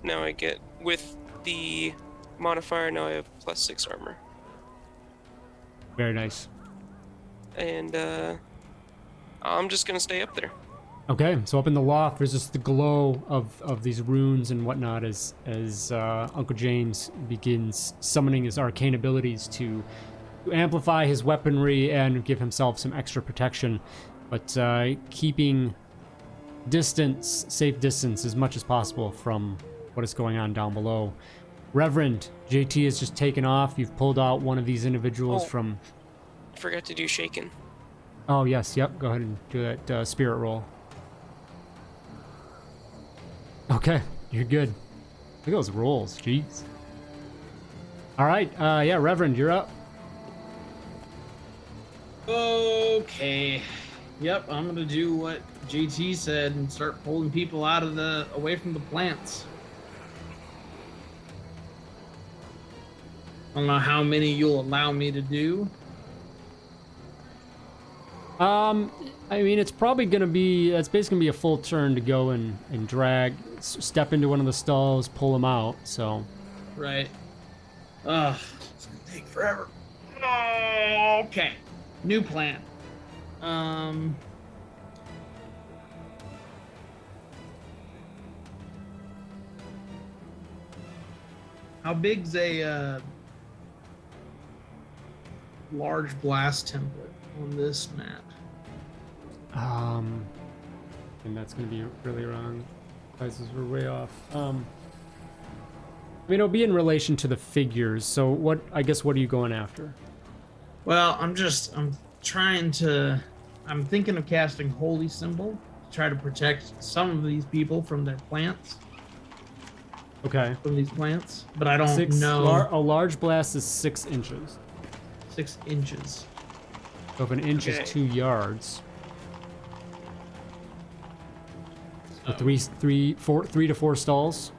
now I get, with the modifier, now I have +6 armor. Very nice. And, I'm just gonna stay up there. Okay, so up in the loft, there's just the glow of these runes and whatnot as Uncle James begins summoning his arcane abilities to amplify his weaponry and give himself some extra protection, but keeping safe distance as much as possible from what is going on down below. Reverend, JT has just taken off. You've pulled out one of these individuals Oh. from... I forgot to do shaken. Oh, yes, yep, go ahead and do that spirit roll. Okay, you're good. Look at those rolls, jeez. All right, yeah, Reverend, you're up. Okay. Yep, I'm gonna do what JT said and start pulling people away from the plants. I don't know how many you'll allow me to do. I mean, it's basically gonna be a full turn to go and drag, step into one of the stalls, pull them out, so. Right. Ugh, it's gonna take forever. Okay. New plan. How big's a large blast template on this map? And that's gonna be really wrong. Prices were way off. I mean, it'll be in relation to the figures. So what? I guess what are you going after? Well, I'm trying to I'm thinking of casting Holy Symbol to try to protect some of these people from their plants. Okay. From these plants, but I don't know. A large blast is 6 inches. 6 inches. So if an inch Okay. is 2 yards. So Oh. 3 to 4 stalls.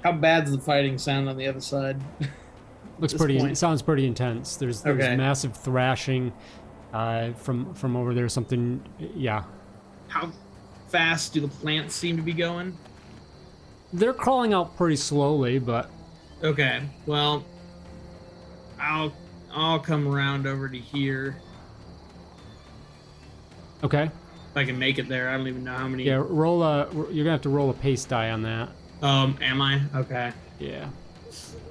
How bad's the fighting sound on the other side? Looks this pretty. point. It sounds pretty intense. There's Okay. massive thrashing from over there. Something. Yeah. How fast do the plants seem to be going? They're crawling out pretty slowly, but Okay, well, I'll come around over to here okay. if I can make it there. I don't even know how many. Yeah. Roll a. You're gonna have to roll a pace die on that. Am I? Okay. Yeah.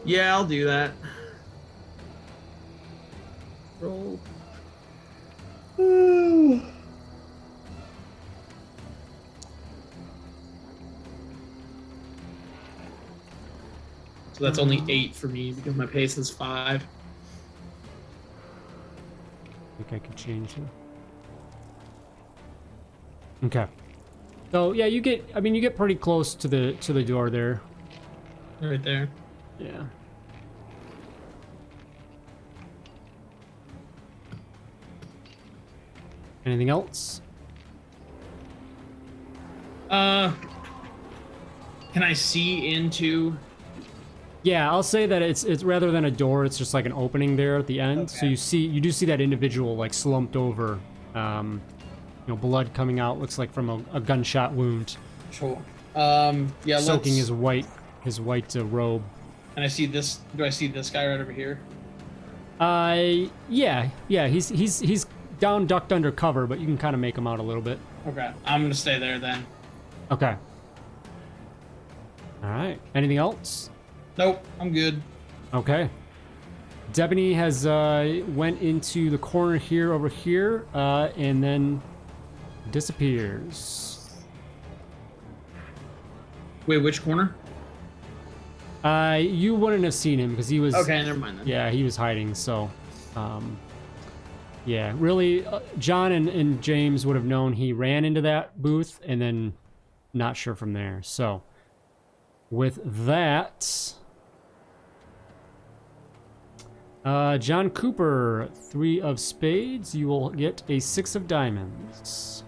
Yeah, I'll do that. Roll. So that's only 8 for me because my pace is 5. I think I could change it. Okay. So yeah, you get. I mean, you get pretty close to the door there. Right there. Yeah. Anything else? Can I see into? Yeah, I'll say that it's rather than a door, it's just like an opening there at the end. So Okay. you do see that individual like slumped over, blood coming out, looks like from a gunshot wound, Sure. Yeah. soaking let's- his white robe. And I see this. Do I see this guy right over here? Yeah, he's down, ducked under cover, but you can kind of make him out a little bit. Okay. I'm gonna stay there then. Okay. All right. Anything else? Nope. I'm good. Okay. Debeney has went into the corner here over here, and then disappears. Wait, which corner? You wouldn't have seen him because he was. Okay, never mind then. Yeah, he was hiding. So, yeah, really, John and James would have known he ran into that booth, and then not sure from there. So, with that. John Cooper, 3 of spades. You will get a 6 of diamonds.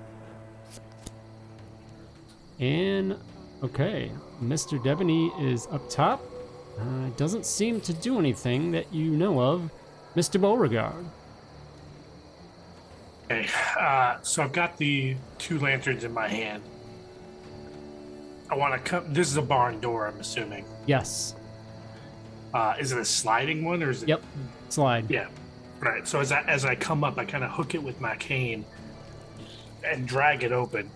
And, okay, Mr. Debeney is up top. Doesn't seem to do anything that you know of. Mr. Beauregard. Okay, so I've got the 2 lanterns in my hand. I want to come. This is a barn door, I'm assuming. Yes. Is it a sliding one or is it? Yep. Slide. Yeah. Right. So as I come up, I kind of hook it with my cane and drag it open,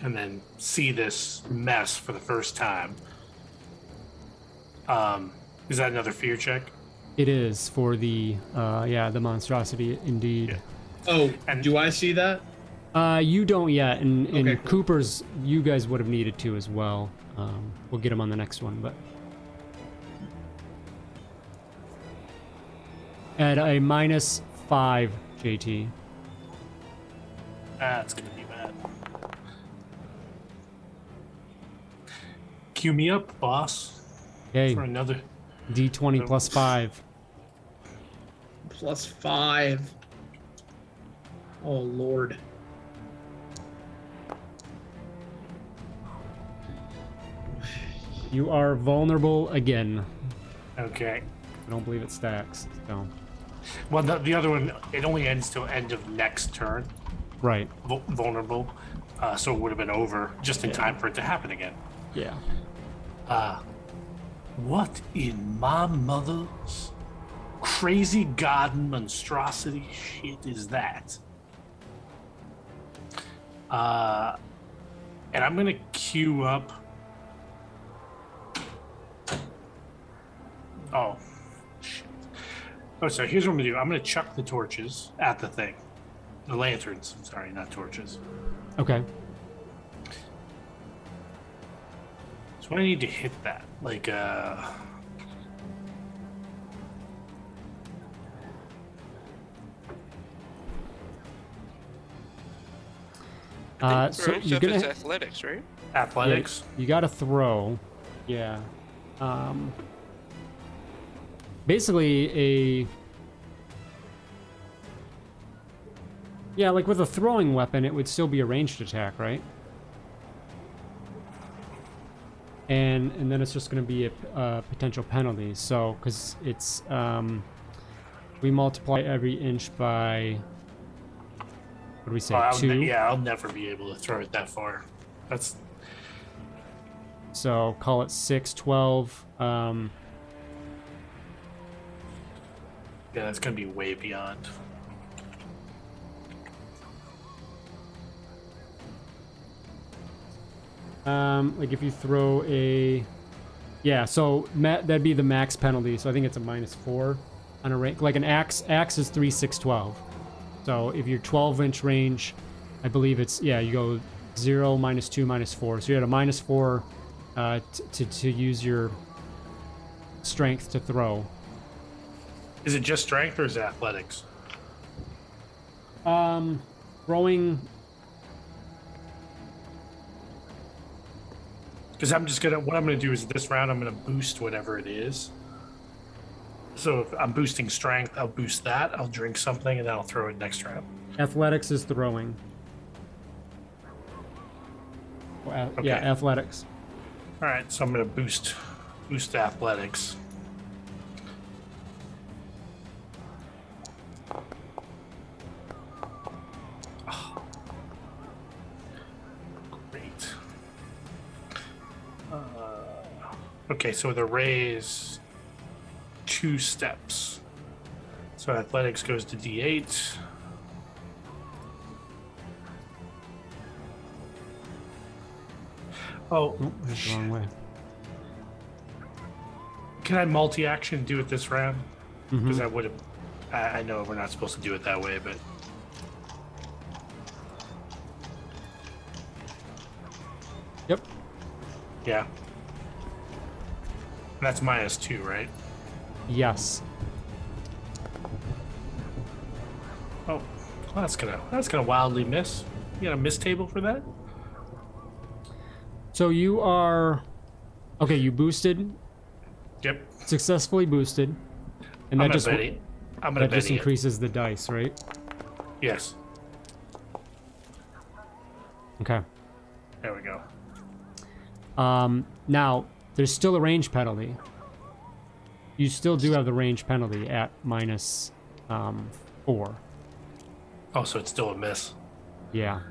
and then see this mess for the first time. Is that another fear check? It is for the monstrosity indeed. Yeah. Oh, And- do I see that? You don't yet, and Okay, cool. Cooper's, you guys would have needed to as well. We'll get him on the next one, but at a -5, JT. That's gonna be bad. Cue me up, boss, Okay, for another. D20 plus 5. Plus 5. Oh, Lord. You are vulnerable again. Okay. I don't believe it stacks. So, Well, the other one, it only ends till end of next turn. right. Vulnerable. So it would have been over just in time for it to happen again. Yeah. What in my mother's crazy garden monstrosity shit is that? And I'm gonna queue up Oh, shit. Oh, so here's what I'm gonna do. I'm gonna chuck the torches at the thing. The lanterns. Sorry, not torches. Okay. So I need to hit that. Like, I think So throwing you're stuff is gonna athletics, right? athletics. you got to throw. Yeah. Basically yeah, like with a throwing weapon, it would still be a ranged attack, right? And then it's just going to be a potential penalty. So because it's we multiply every inch by, what do we say, Oh, 2? yeah, I'll never be able to throw it that far. That's So call it 6, 12. yeah, that's gonna be way beyond. Like if you throw a, yeah, so that'd be the max penalty. So I think it's a -4 on a rank. Like an axe is 3, 6, 12. So if you're 12-inch range, I believe it's, yeah, you go 0, -2, -4. So you're at a -4 to use your strength to throw. Is it just strength or is it athletics? Throwing. Because what I'm gonna do is this round I'm gonna boost whatever it is. So if I'm boosting strength, I'll boost that. I'll drink something and then I'll throw it next round. Athletics is throwing. Well, yeah, Okay. athletics. All right, so I'm gonna boost athletics. Oh. Great. Okay, so the raise 2 steps. So athletics goes to D8. Oh, Oh, that's the wrong way. can I multi-action do it this round? Mhm. Because I would have. I know we're not supposed to do it that way, but Yep. yeah. That's -2, right? Yes. Oh, well, that's gonna wildly miss. You got a miss table for that? So you are, okay, you boosted, Yep. successfully boosted, and I'm that just gonna bet it. I'm gonna that bet just it. increases the dice, right? Yes. Okay. There we go. Now there's still a range penalty. You still do have the range penalty at -4. Oh, so it's still a miss. Yeah.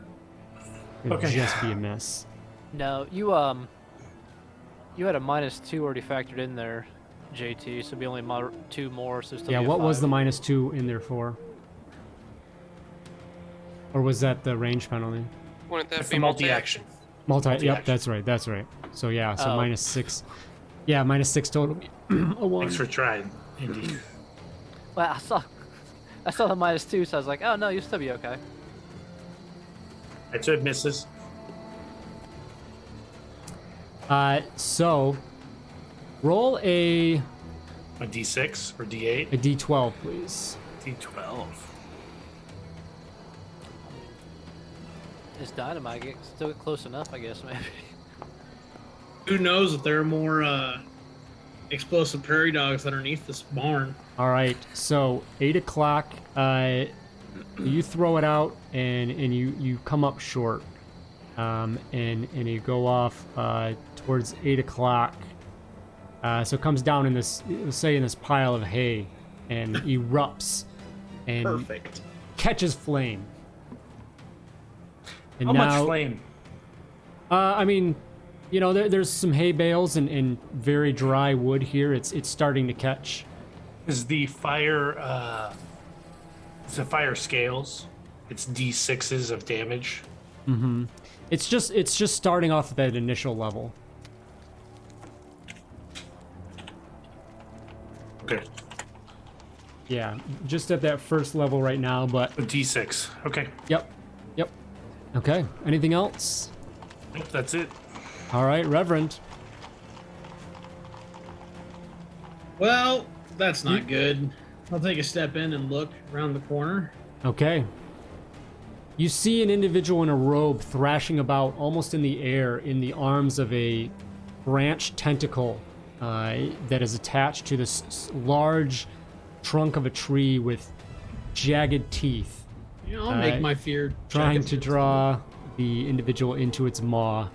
It'll Okay. just be a miss. No, you had a -2 already factored in there, JT. So it'd be only 2 more. So still Yeah. be a What was 5. the -2 in there for? Or was that the range penalty? Wouldn't that It's be the multi-action. Yep, Multi-action. that's right. That's right. So yeah, so Oh. -6. Yeah, -6 total. A 1. Thanks for trying, Indy. Well, I saw the -2, so I was like, oh no, you'll still be okay. That's it, misses. So roll a A D6 or D8? D12, please. D12. It's dynamite. Still close enough, I guess, maybe. Who knows if there are more explosive prairie dogs underneath this barn? All right. So 8 o'clock. You throw it out and you come up short. And you go off towards 8 o'clock. So it comes down in this, say, in this pile of hay, and erupts and Perfect. catches flame. And How now, much flame? I mean, you know, there's some hay bales and very dry wood here. It's starting to catch. Is the fire scales? It's D6s of damage. It's just starting off at that initial level. Okay. Yeah, just at that first level right now, but A D6. Okay. yep. Okay, anything else? Nope, that's it. All right, Reverend. Well, that's not good. I'll take a step in and look around the corner. Okay. You see an individual in a robe thrashing about almost in the air in the arms of a branch tentacle that is attached to this large trunk of a tree with jagged teeth. Yeah, I'll make my fear. Trying check to it. draw the individual into its maw.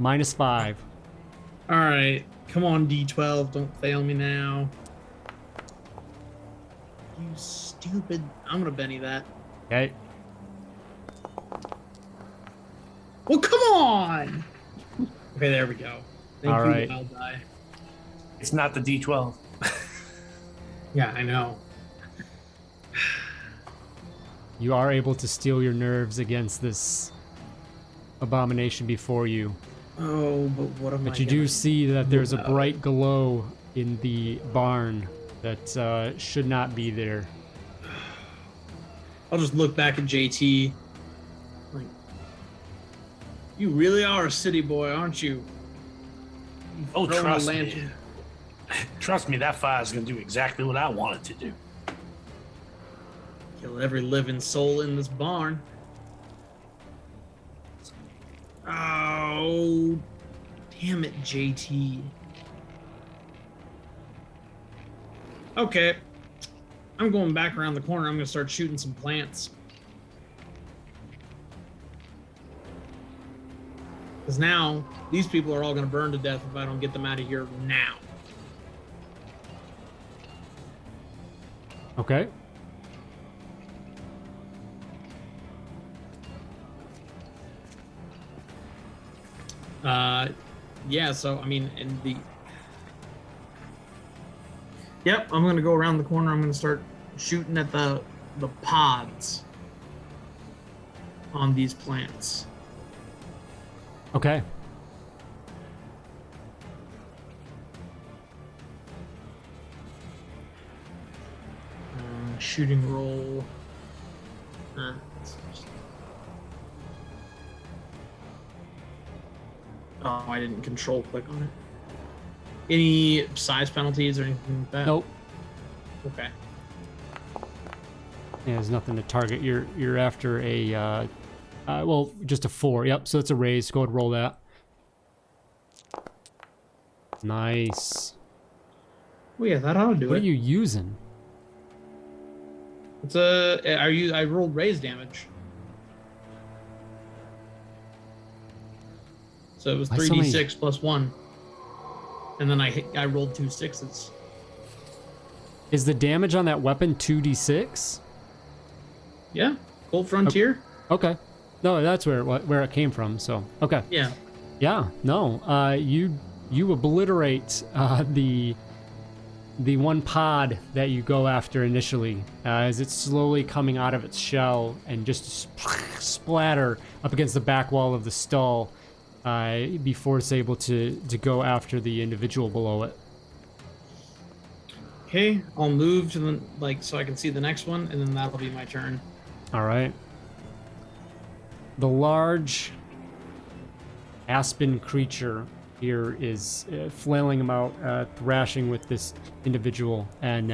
-5. All right, come on, D12. Don't fail me now. You stupid. I'm gonna Benny that. Okay. Well, come on. Okay, there we go. Thank All you, right. Wild Die. It's not the D12. Yeah, I know. You are able to steel your nerves against this abomination before you. Oh, but what am I? But you do see that there's a about bright glow in the barn that should not be there. I'll just look back at JT. Like, you really are a city boy, aren't you? Oh, Throwing a trust me. lantern. Trust me, that fire's going to do exactly what I want it to do. Kill every living soul in this barn. Oh, damn it, JT. Okay. I'm going back around the corner. I'm going to start shooting some plants. Because now, these people are all going to burn to death if I don't get them out of here now. Okay. Yeah, so, I mean, in the... Yep, I'm going to go around the corner. I'm going to start shooting at the pods on these plants. Okay. Shooting roll. Oh, I didn't control click on it. Any size penalties or anything like that? Nope. Okay. Yeah, there's nothing to target. You're after a well, just a 4. Yep. So it's a raise. Go ahead and roll that. Nice. Oh yeah, that ought to do What it. are you using? It's I rolled raise damage. So it was Why so many? 3d6 plus 1. And then I rolled 2 6s. Is the damage on that weapon 2d6? Yeah. Gold Frontier? Okay. No, that's where it came from. So okay. Yeah. Yeah. No. You obliterate the one pod that you go after initially as it's slowly coming out of its shell and just splatter up against the back wall of the stall before it's able to go after the individual below it. Okay, I'll move to the so I can see the next one, and then that'll be my turn. All right. The large aspen creature here is flailing about, thrashing with this individual, and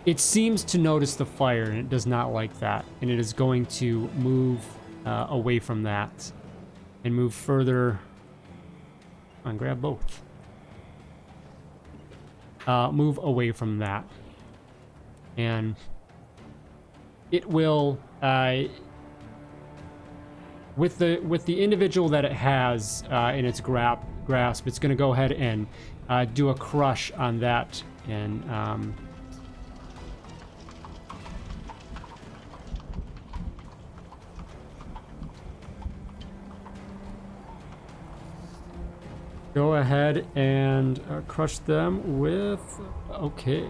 it seems to notice the fire, and it does not like that, and it is going to move away from that and move further. Come on, grab both. Move away from that, and it will with the individual that it has in its grasp, it's going to go ahead and do a crush on that, and go ahead and crush them with, okay.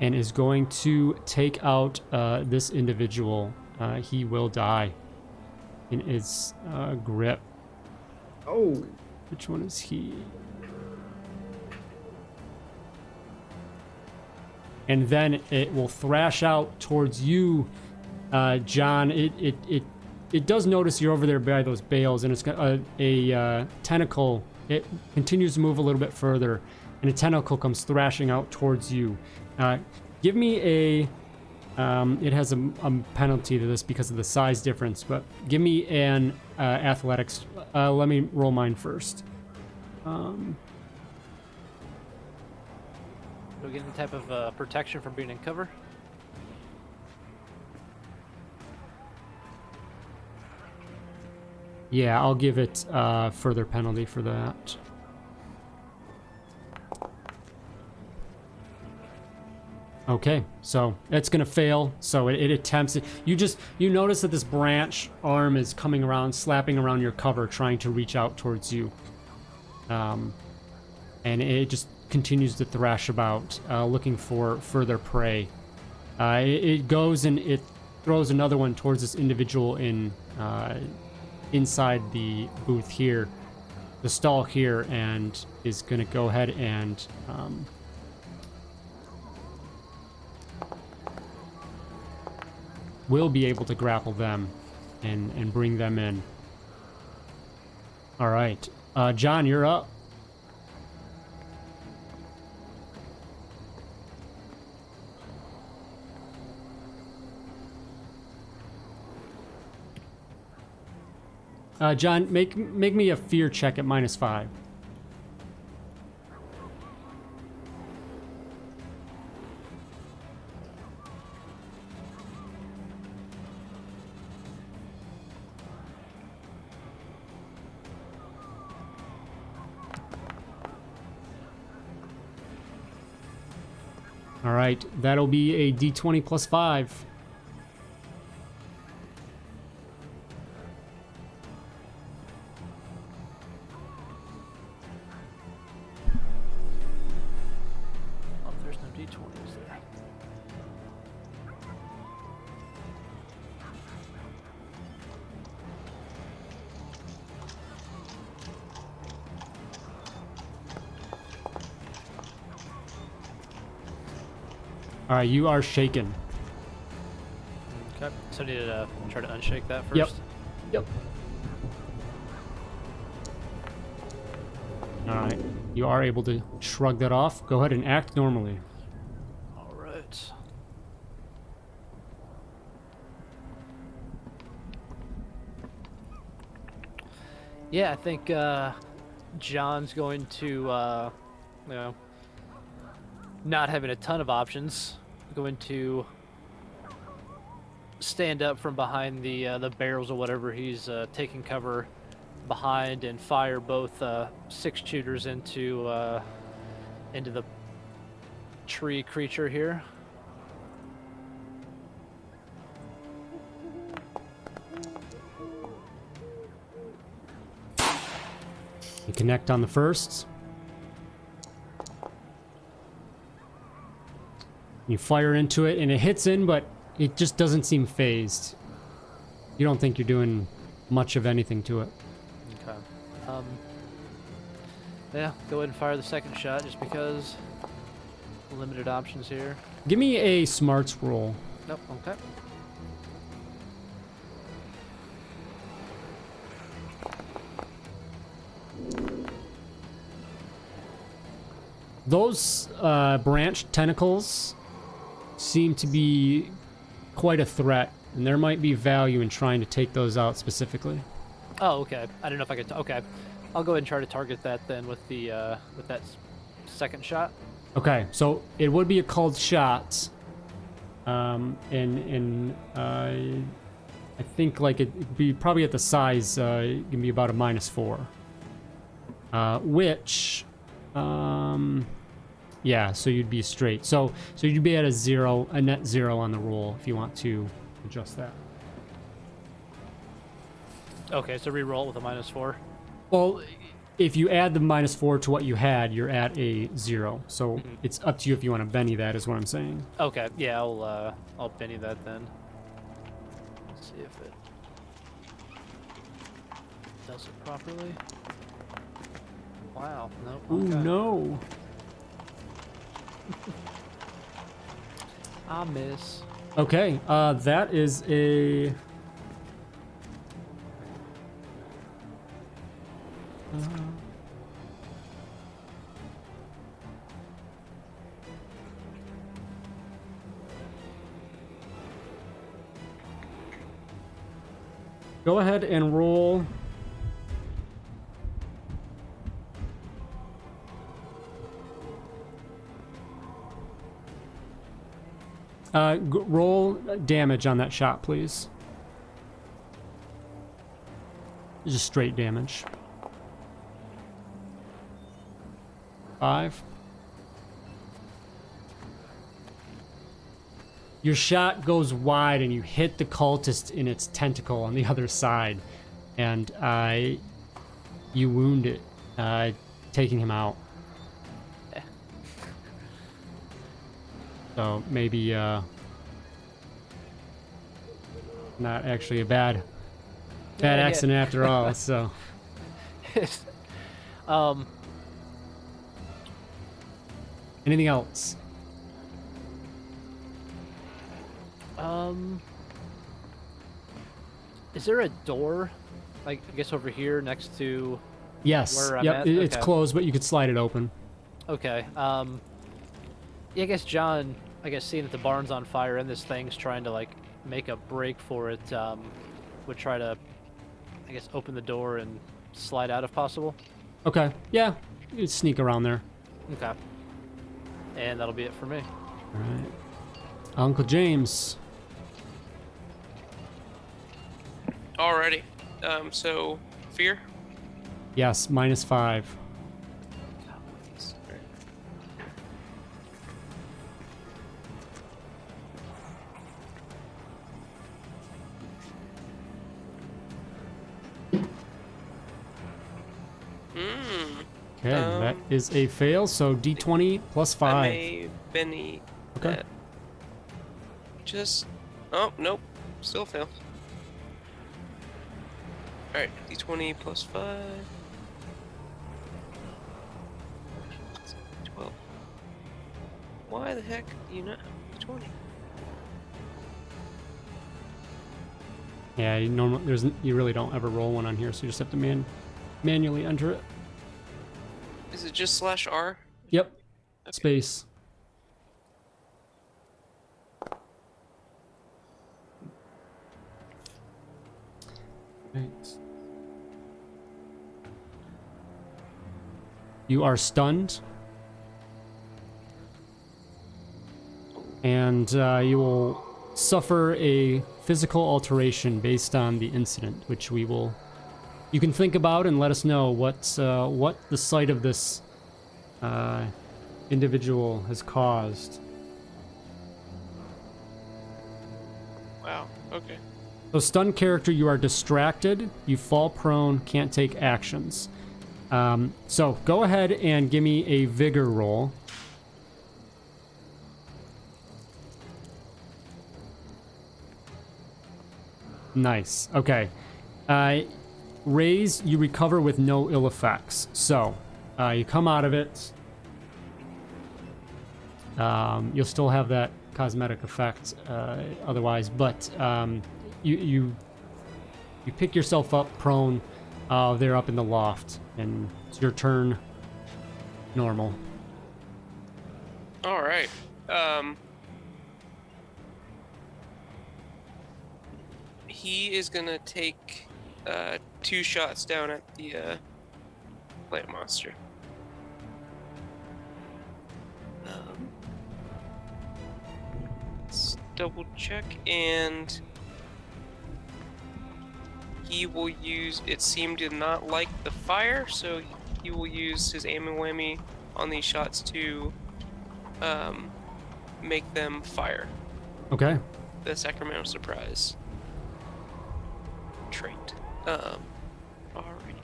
and is going to take out this individual. He will die in its grip. Oh, Which one is he? And then it will thrash out towards you, John. It does notice you're over there by those bales, and it's got a tentacle. It continues to move a little bit further, and a tentacle comes thrashing out towards you. Give me a. It has a penalty to this because of the size difference, but give me an athletics. Let me roll mine first. Do we get any type of protection from being in cover? Yeah, I'll give it further penalty for that. Okay, so it's gonna fail. So it attempts it. You notice that this branch arm is coming around, slapping around your cover, trying to reach out towards you. And it just continues to thrash about, looking for further prey. It goes and it throws another one towards this individual in inside the booth here, the stall here, and is gonna go ahead and will be able to grapple them and bring them in. All right, John, you're up. John, make me a fear check at -5. All right, that'll be a D20 plus 5. Oh, there's no D20s there. All right, you are shaken. Okay, so I need to try to unshake that first. Yep. All right, you are able to shrug that off. Go ahead and act normally. All right. Yeah, I think John's going to, you know, not having a ton of options, going to stand up from behind the barrels or whatever he's taking cover behind and fire both 6-shooters into the tree creature here. You connect on the first. You fire into it, and it hits in, but it just doesn't seem phased. You don't think you're doing much of anything to it. Okay. Yeah, go ahead and fire the second shot just because limited options here. Give me a smarts roll. Nope, okay. Those branch tentacles seem to be quite a threat, and there might be value in trying to take those out specifically. Oh, okay. I don't know if I could. Okay, I'll go ahead and try to target that then with the with that second shot. Okay, so it would be a called shot, and I think like it'd be probably at the size. It can be about a -4, which. Yeah, so you'd be straight. So you'd be at a net 0 on the roll if you want to adjust that. Okay, so re-roll with a -4. Well, if you add the -4 to what you had, you're at a 0. So it's up to you if you want to Benny that, is what I'm saying. Okay, yeah, I'll Benny that then. Let's see if it does it properly. Wow, nope. Ooh, Okay. no. I miss. Okay, that is a... Go ahead and roll. Roll damage on that shot, please. Just straight damage. 5. Your shot goes wide and you hit the cultist in its tentacle on the other side. And you wound it, taking him out. So maybe not actually a bad accident after all. So anything else? Is there a door, like I guess over here next to? Yes. Where I'm Yep. at? It's Okay. closed, but you could slide it open. Okay. Yeah, I guess John, seeing that the barn's on fire and this thing's trying to like make a break for it, would try to, I guess, open the door and slide out if possible. Okay. Yeah. You sneak around there. Okay. And that'll be it for me. All right. Uncle James. Alrighty. So fear. Yes. -5. Okay, that is a fail, so D20 plus 5. I may Benny. Okay. That. Just. Oh, nope. Still fail. Alright, D20 plus 5. 12. Why the heck do you not have D20? Yeah, you really don't ever roll one on here, so you just have to manually enter it. Is it just /R? Yep. Okay. Space. Right. You are stunned. And you will suffer a physical alteration based on the incident, which you can think about and let us know what the sight of this individual has caused. Wow, okay. So stunned character, you are distracted, you fall prone, can't take actions. So go ahead and give me a vigor roll. Nice. Okay. Raise, you recover with no ill effects. So, you come out of it. You'll still have that cosmetic effect otherwise, but you pick yourself up prone. They're up in the loft, and it's your turn. Normal. All right. He is gonna take 2 shots down at the plant monster. Let's double check, and he will use. It seemed to not like the fire, so he will use his aim and whammy on these shots to make them fire. Okay. The Sacramento Surprise trait. Alrighty.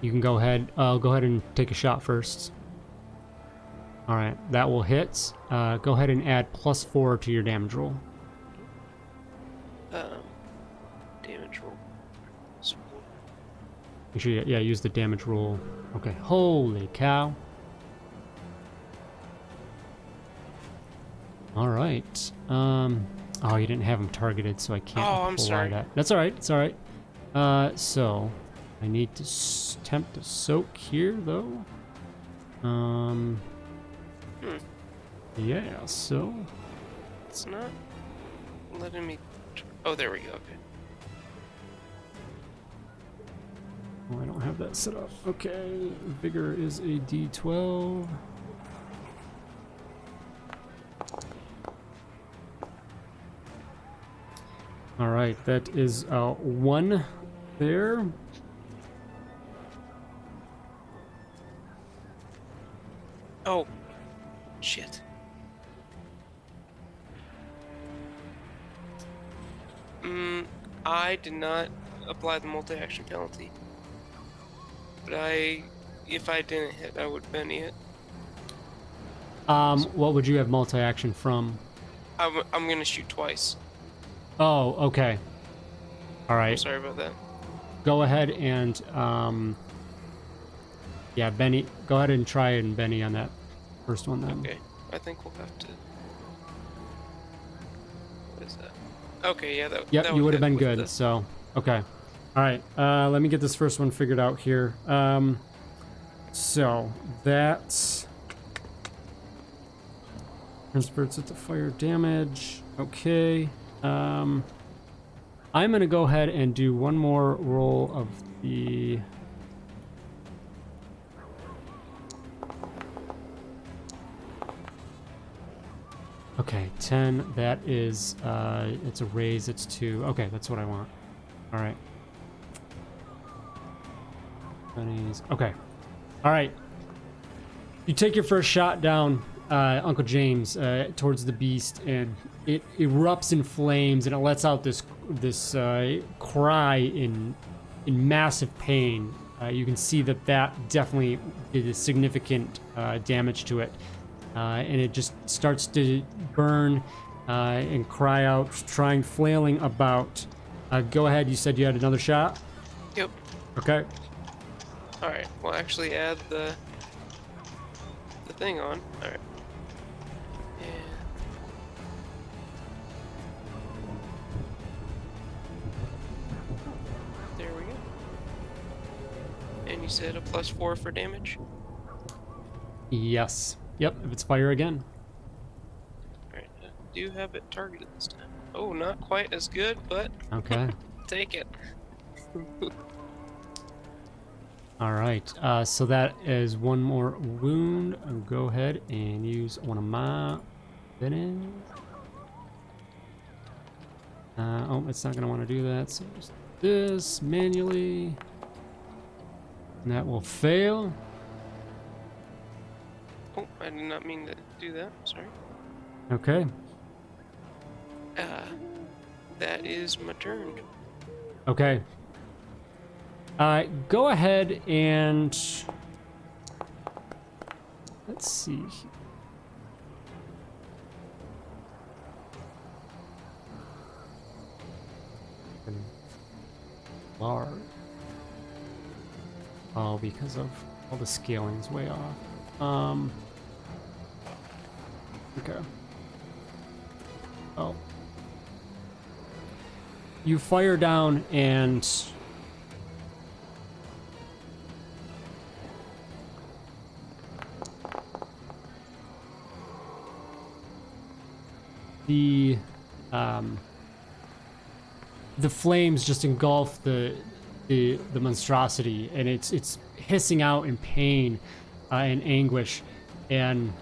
You can go ahead. Go ahead and take a shot first. All right, that will hit. Go ahead and add +4 to your damage roll. Damage roll. You should, yeah, use the damage roll. Okay. Holy cow. All right. Oh, you didn't have him targeted, so I can't. Oh, I'm sorry. That. That's all right. It's all right. So I need to attempt to soak here, though. Yeah. So. It's not letting me. Oh, there we go. Okay. Oh, I don't have that set up. Okay. Vigor is a D12. All right, that is 1 there. Oh, shit. I did not apply the multi-action penalty. But if I didn't hit, I would Benny it. What would you have multi-action from? I'm gonna shoot twice. Oh, okay. All I'm right. sorry about that. Go ahead and yeah, Benny. Go ahead and try and Benny on that first one then. Okay, I think we'll have to. What is that? Okay, yeah, that. Yep, that you would have been with good. the- So, okay. All right. Let me get this first one figured out here. So that's converts it to fire damage. Okay. I'm gonna go ahead and do one more roll of the. Okay, 10. That is, it's a raise. It's 2. Okay, that's what I want. All right. Bunnies. Okay. All right. You take your first shot down, Uncle James, towards the beast, and it erupts in flames, and it lets out this cry in massive pain. You can see that definitely did significant damage to it, and it just starts to burn and cry out, flailing about. Go ahead. You said you had another shot. Yep. Okay. All right. We'll actually add the thing on. All right. And there we go. And you said a +4 for damage. Yes. Yep. If it's fire again. All right. I do have it targeted this time. Oh, not quite as good, but Okay. take it. All right, so that is one more wound. I'll go ahead and use one of my venom. Oh, it's not going to want to do that, so just this manually. And that will fail. Oh, I did not mean to do that. Sorry. Okay, That is my turn. okay. Go ahead and let's see. Large. Oh, because of all the scaling's way off. Okay. Oh. You fire down and the flames just engulf the monstrosity, and it's hissing out in pain and anguish, and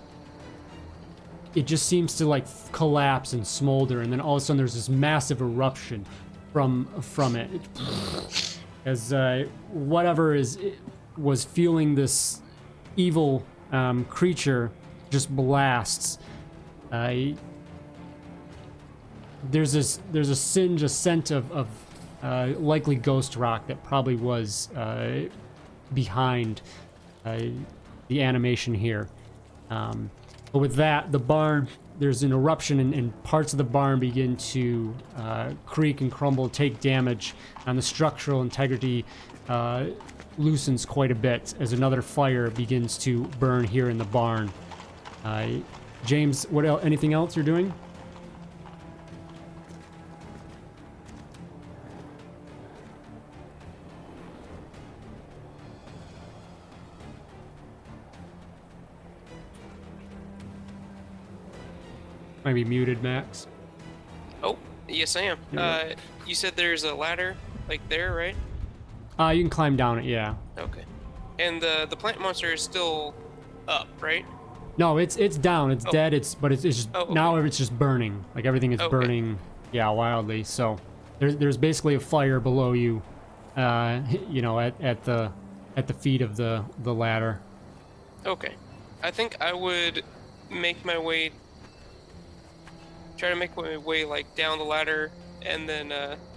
it just seems to like collapse and smolder, and then all of a sudden there's this massive eruption from it as whatever was fueling this evil creature just blasts. There's a scent of likely ghost rock that probably was behind the animation here. But with that, the barn, there's an eruption and parts of the barn begin to creak and crumble, take damage, and the structural integrity loosens quite a bit as another fire begins to burn here in the barn. James, anything else you're doing? Might be muted, Max. Oh, yes, I am. Yeah. You said there's a ladder, like there, right? You can climb down it, yeah. Okay. And the plant monster is still up, right? No, it's down. It's Oh. dead. But it's just Oh, okay. now it's just burning. Like everything is Okay. burning, yeah, wildly. So there's basically a fire below you, you know, at the feet of the ladder. Okay. I think I would try to make my way like down the ladder and then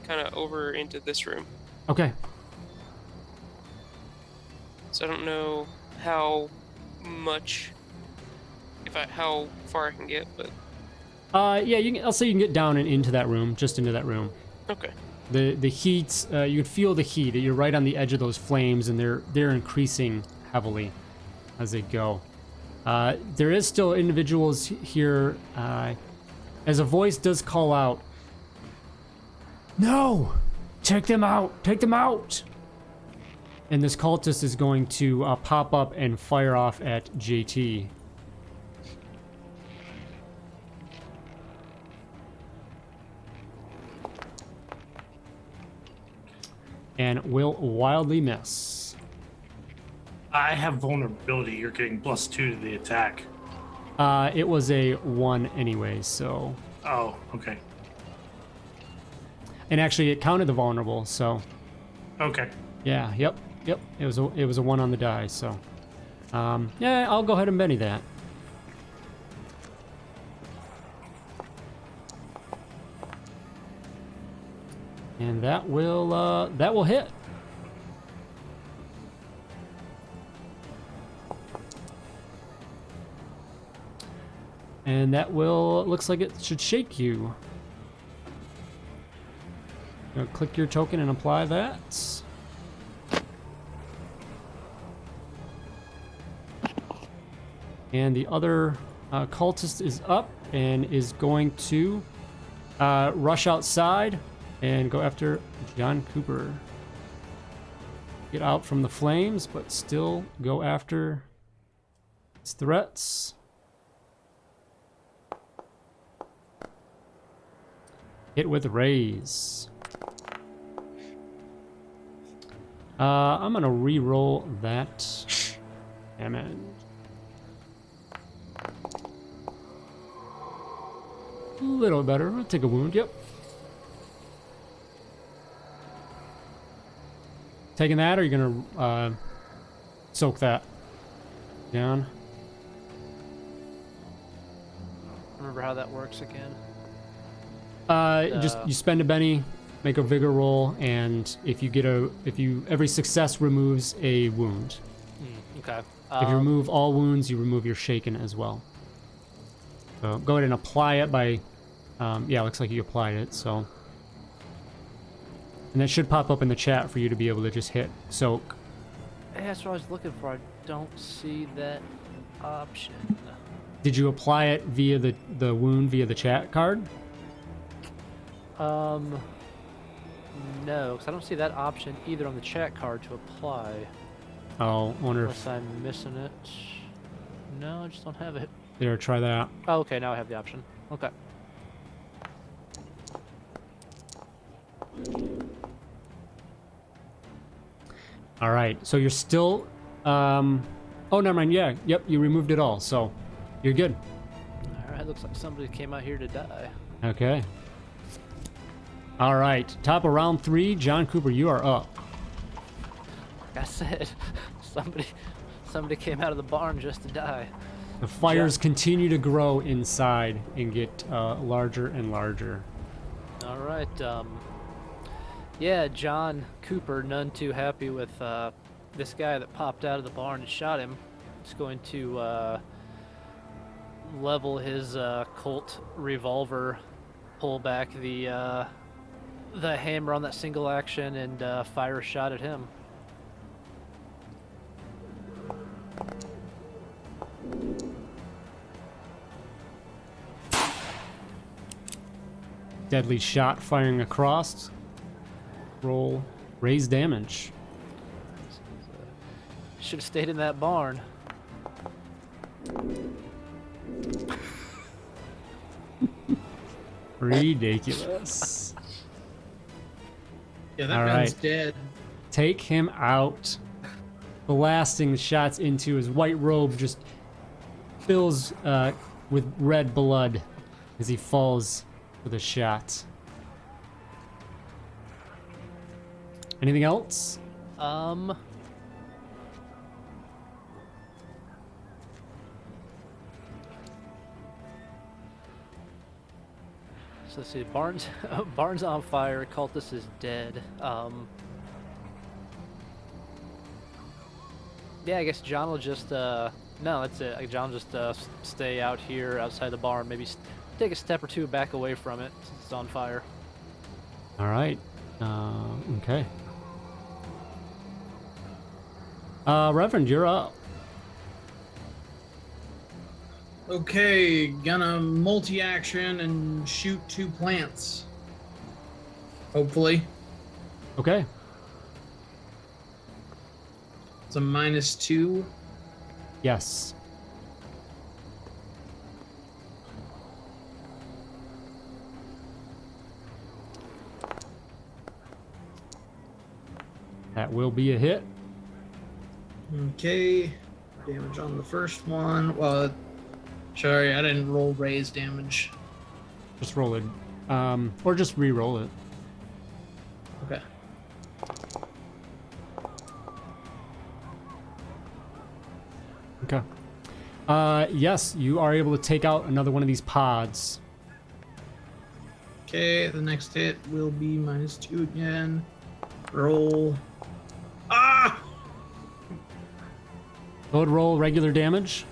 kind of over into this room. Okay. So I don't know how far I can get, but Yeah, I'll say you can get down and into that room, just into that room. okay. The heat, you can feel the heat. You're right on the edge of those flames, and they're increasing heavily as they go. There is still individuals here, as a voice does call out, "No! Take them out! Take them out!" And this cultist is going to pop up and fire off at JT. And will wildly miss. I have vulnerability. You're getting +2 to the attack. It was a 1 anyway, so... Oh, okay. And actually, it counted the vulnerable, so... Okay. Yeah, yep. It was a 1 on the die, so... yeah, I'll go ahead and Benny that. And that will hit. And that looks like it should shake you. Now click your token and apply that. And the other cultist is up and is going to rush outside and go after John Cooper. Get out from the flames, but still go after his threats. Hit with raise. I'm gonna re-roll that damage. A little better. I'll take a wound. Yep. Taking that, or are you gonna soak that down? Remember how that works again? Just you spend a Benny, make a vigor roll, and if you every success removes a wound. Okay. If you remove all wounds, you remove your shaken as well. So go ahead and apply it by, yeah, looks like you applied it. So, and that should pop up in the chat for you to be able to just hit soak. Hey, that's what I was looking for. I don't see that option. Did you apply it via the wound via the chat card? No, because I don't see that option either on the chat card to apply. Oh, I wonder Unless I'm missing it. No, I just don't have it. There, try that. Oh, okay, now I have the option. Okay. All right, so you're still, oh, never mind. Yeah, yep, you removed it all, so you're good. All right, looks like somebody came out here to die. Okay. All right, top of round 3, John Cooper, you are up. Like I said, somebody came out of the barn just to die. The fires continue to grow inside and get larger and larger. All right. Yeah, John Cooper, none too happy with this guy that popped out of the barn and shot him is going to level his Colt revolver, pull back the hammer on that single action, and fire a shot at him. Deadly shot firing across. Roll. Raise damage. Should have stayed in that barn. Ridiculous. Yeah, that All man's right. dead. Take him out. Blasting the shots into his white robe just fills with red blood as he falls with a shot. Anything else? So let's see, Barnes on fire, cultist is dead. Yeah, I guess John will just no, that's it. John will just stay out here outside the barn, maybe take a step or two back away from it since it's on fire. All right. Okay. Reverend, you're up. Okay, gonna multi-action and shoot 2 plants. Hopefully. Okay. It's a -2. Yes. That will be a hit. Okay. Damage on the first one. Well, sorry, I didn't roll raise damage. Just roll it. Or just re-roll it. Okay. Okay. Yes, you are able to take out another one of these pods. Okay, the next hit will be -2 again. Roll. Ah! Go ahead, roll regular damage.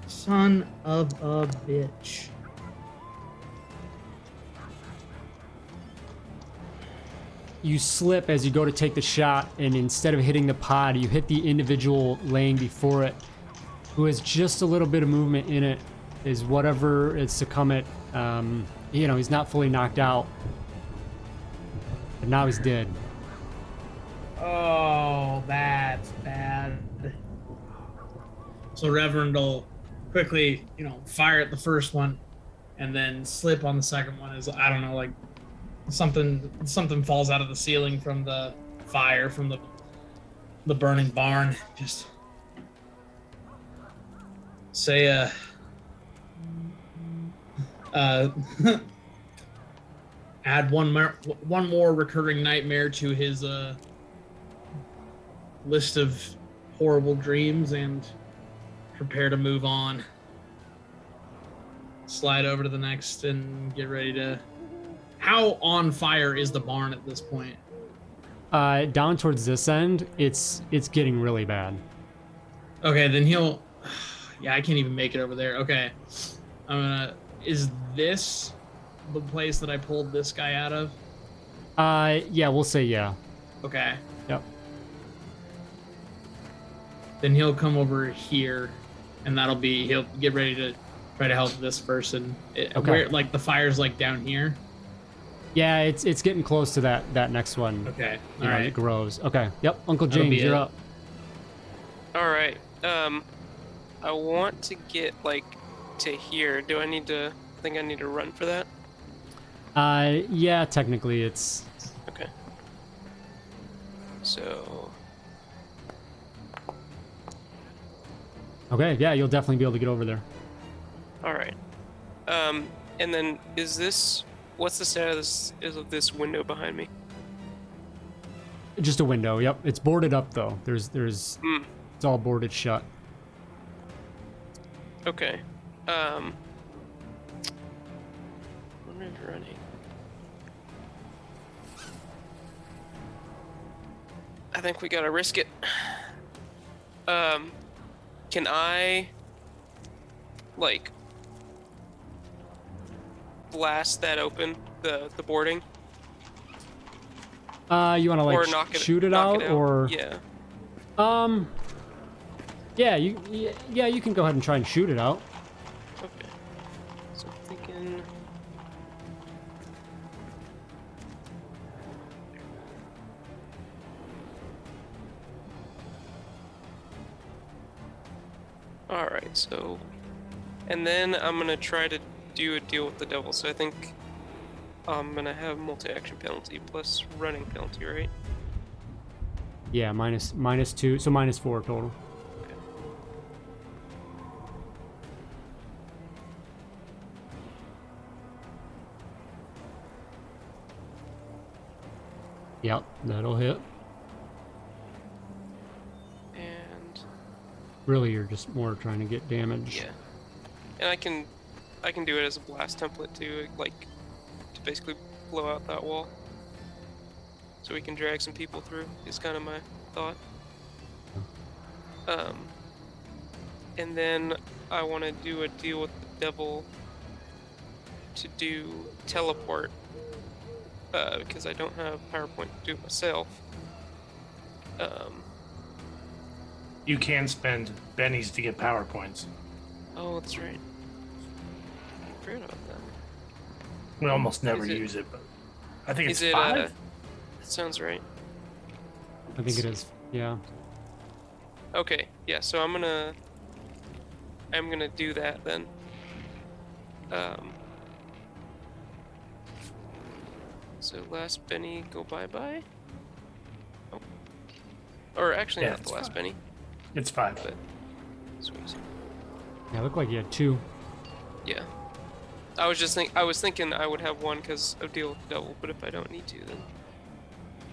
Son of a bitch. You slip as you go to take the shot, and instead of hitting the pod, you hit the individual laying before it, who has just a little bit of movement in it, is whatever is succumbent. You know, he's not fully knocked out, but now he's dead. Oh, that's bad. So Reverend will quickly, fire at the first one, and then slip on the second one. Is, I don't know, like something falls out of the ceiling from the fire from the burning barn. Just say add one more recurring nightmare to his list of horrible dreams and prepare to move on. Slide over to the next and get ready to... How on fire is the barn at this point? Down towards this end, it's getting really bad. Okay, then he'll... Yeah, I can't even make it over there. Okay. I'm gonna... Is this the place that I pulled this guy out of? Yeah, we'll say yeah. Okay. Yep. Then he'll come over here, and he'll get ready to try to help this person. Okay. Where, like, the fire's, like, down here? Yeah, it's getting close to that next one. Okay. You know, All right. it grows. Okay. Yep. Uncle That'll James, be you're it. up. All right. I want to get like to here. Do I need to? Think I need to run for that? Yeah, technically it's... Okay. So. Okay, yeah, you'll definitely be able to get over there. All right. And then is this? What's the status of this window behind me? Just a window, yep. It's boarded up, though. There's It's all boarded shut. Okay. Wonder if running. I think we gotta risk it. Can I, like, blast that open, the boarding? You want to like Or knock shoot it knock out, or Yeah. yeah, you can go ahead and try and shoot it out. Okay. So I'm thinking. Alright, so. And then I'm gonna try to do a deal with the devil. So I think I'm gonna have multi-action penalty plus running penalty, right? Yeah, minus 2, so -4 total. Okay. Yep, that'll hit. And Really, you're just more trying to get damage. yeah. And I can do it as a blast template too, like to basically blow out that wall. So we can drag some people through is kind of my thought. And then I want to do a deal with the devil to do teleport, because I don't have PowerPoint to do it myself. You can spend bennies to get power points. Oh, that's right. I forgot about that. We almost never Is it- use it, but I think it's Is it? 5. That sounds right. I think it is. Yeah. Okay, yeah, so I'm gonna do that then. So last Benny go bye-bye? Oh. Or actually Yeah, not the it's last fine. Benny, It's 5. but sweet. Yeah, it looked like you had 2. Yeah. I was thinking I would have one because of deal with the devil, but if I don't need to, then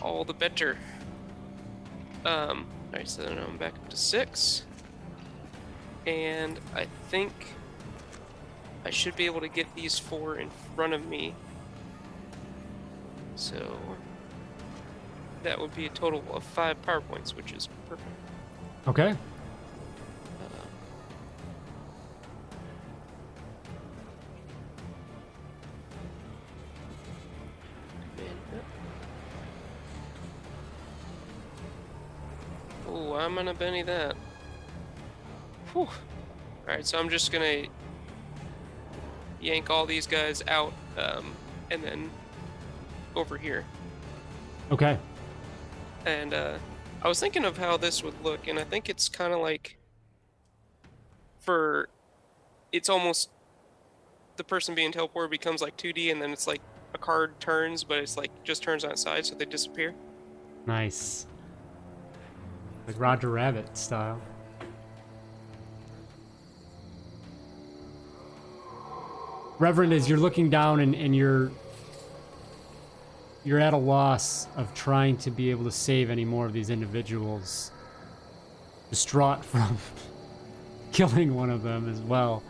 all the better. Alright, so then I'm back up to 6. And I think I should be able to get these 4 in front of me. So that would be a total of 5 power points, which is perfect. Okay. Oh, I'm gonna Benny that. Whew. Alright, so I'm just gonna yank all these guys out, and then over here. Okay. And I was thinking of how this would look, and I think it's kind of like it's almost the person being teleported becomes like 2D, and then it's like a card turns, but it's like just turns on its side, so they disappear. Nice. Like Roger Rabbit style. Reverend, as you're looking down and you're at a loss of trying to be able to save any more of these individuals, distraught from killing one of them as well,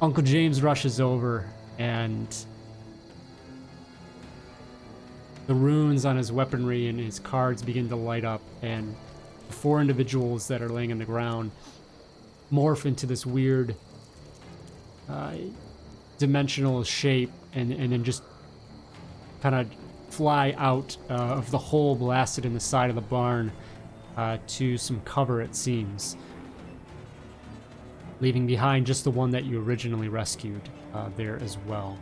Uncle James rushes over, and the runes on his weaponry and his cards begin to light up, and the 4 individuals that are laying on the ground morph into this weird dimensional shape, and then just kind of fly out of the hole blasted in the side of the barn to some cover, it seems, leaving behind just the one that you originally rescued there as well.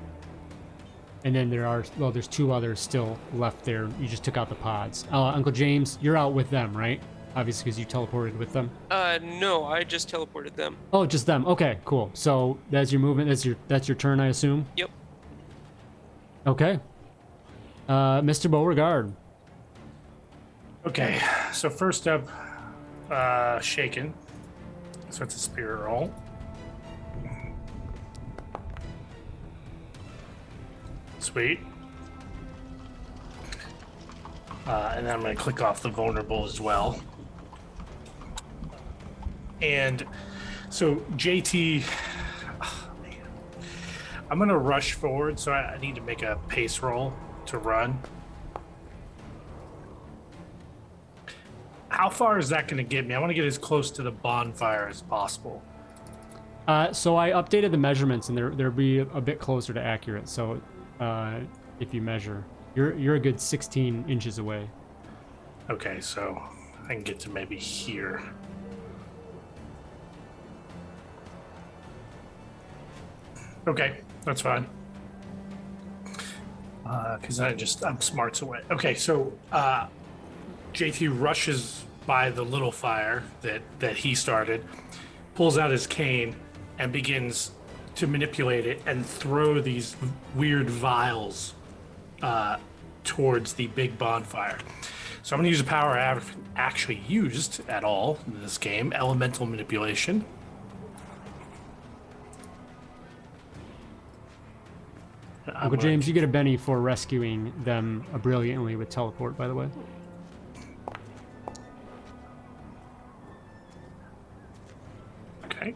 And then there's 2 others still left there. You just took out the pods. Uncle James, you're out with them, right? Obviously, because you teleported with them. No, I just teleported them. Oh, just them. Okay, cool. So that's your movement. That's your turn, I assume. Yep. Okay. Mr. Beauregard. Okay, so first up, Shaken. So it's a spirit roll. Sweet. And then I'm going to click off the vulnerable as well. And so JT, man, I'm going to rush forward, so I need to make a pace roll to run. how far is that going to get me? I want to get as close to the bonfire as possible. So I updated the measurements, and they'll be a bit closer to accurate. So if you measure, you're a good 16 inches away. Okay, so I can get to maybe here. Okay, that's fine. Because I'm smarts away. Okay, so JT rushes by the little fire that he started, pulls out his cane, and begins to manipulate it and throw these weird vials towards the big bonfire. So I'm going to use a power I haven't actually used at all in this game, elemental manipulation. Uncle James, you get a Benny for rescuing them brilliantly with teleport, by the way. Okay.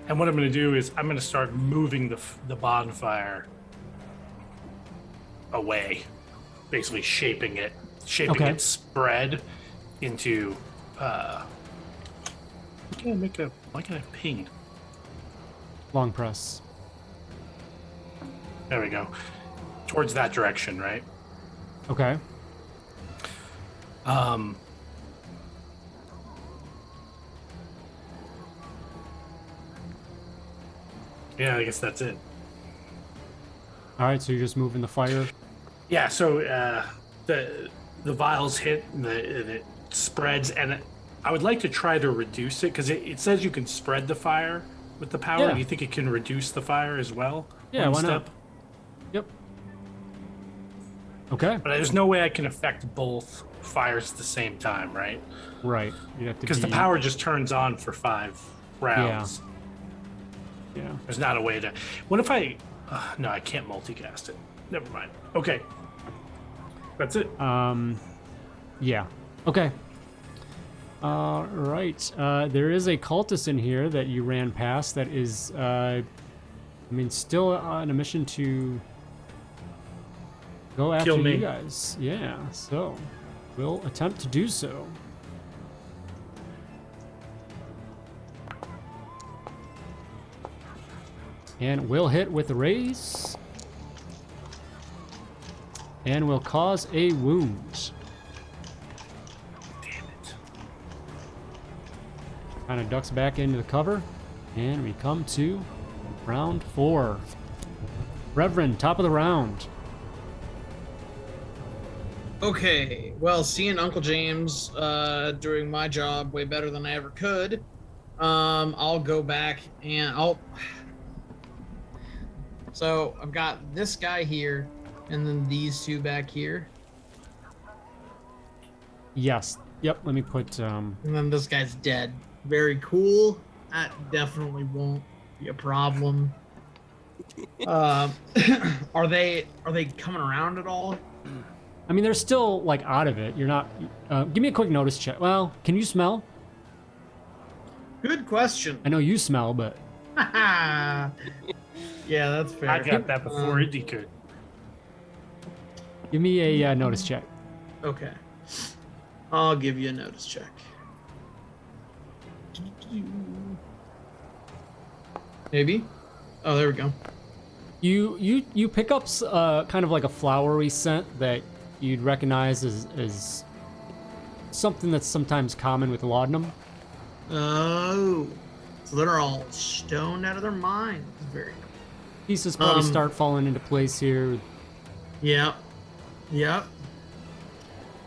And what I'm going to do is I'm going to start moving the bonfire away, basically shaping Okay. its spread into. Why can I ping? Long press. There we go. Towards that direction, right? Okay. Yeah, I guess that's it. All right, so you're just moving the fire. Yeah, so the vials hit and it spreads, and I would like to try to reduce it because it says you can spread the fire with the power. Yeah. Do you think it can reduce the fire as well? Yeah, One why not? step? Yep. Okay. But there's no way I can affect both fires at the same time, right? Right. You have to Because the be- power just turns on for 5 rounds. Yeah. There's not a way to. What if I? No, I can't multicast it. Never mind. Okay. That's it. Yeah. Okay. All right. There is a cultist in here that you ran past that is, still on a mission to go after Kill me. you guys. Yeah. So we'll attempt to do so. And we'll hit with a raise. And will cause a wound. Damn it. Kind of ducks back into the cover. And we come to round 4. Reverend, top of the round. Okay, well, seeing Uncle James doing my job way better than I ever could, I'll go back and So I've got this guy here, and then these two back here, Yes. Yep, let me put... and then this guy's dead. Very cool. That definitely won't be a problem. Are they coming around at all? I mean, they're still, like, out of it. You're not... give me a quick notice check. Well, can you smell? Good question. I know you smell, but... Yeah, that's fair. I got that before Indy could. Give me a notice check. Okay. I'll give you a notice check. Maybe? Oh, there we go. You pick up kind of like a flowery scent that you'd recognize as something that's sometimes common with laudanum. Oh. So they're all stoned out of their minds. Very cool. Pieces probably start falling into place here. Yep. Yep.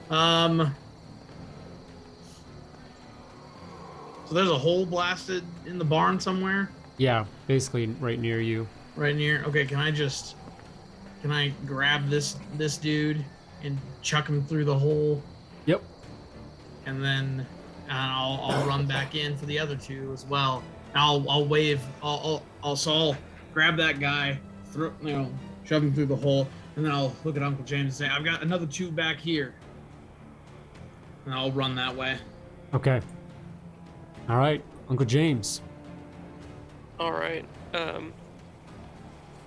So there's a hole blasted in the barn somewhere? Yeah, basically right near you. Right near. Okay, can I grab this dude and chuck him through the hole? Yep. And then I'll run back in for the other two as well. I'll wave. I'll grab that guy, shove him through the hole, and then I'll look at Uncle James and say, "I've got another two back here," and I'll run that way. Okay. All right, Uncle James. All right.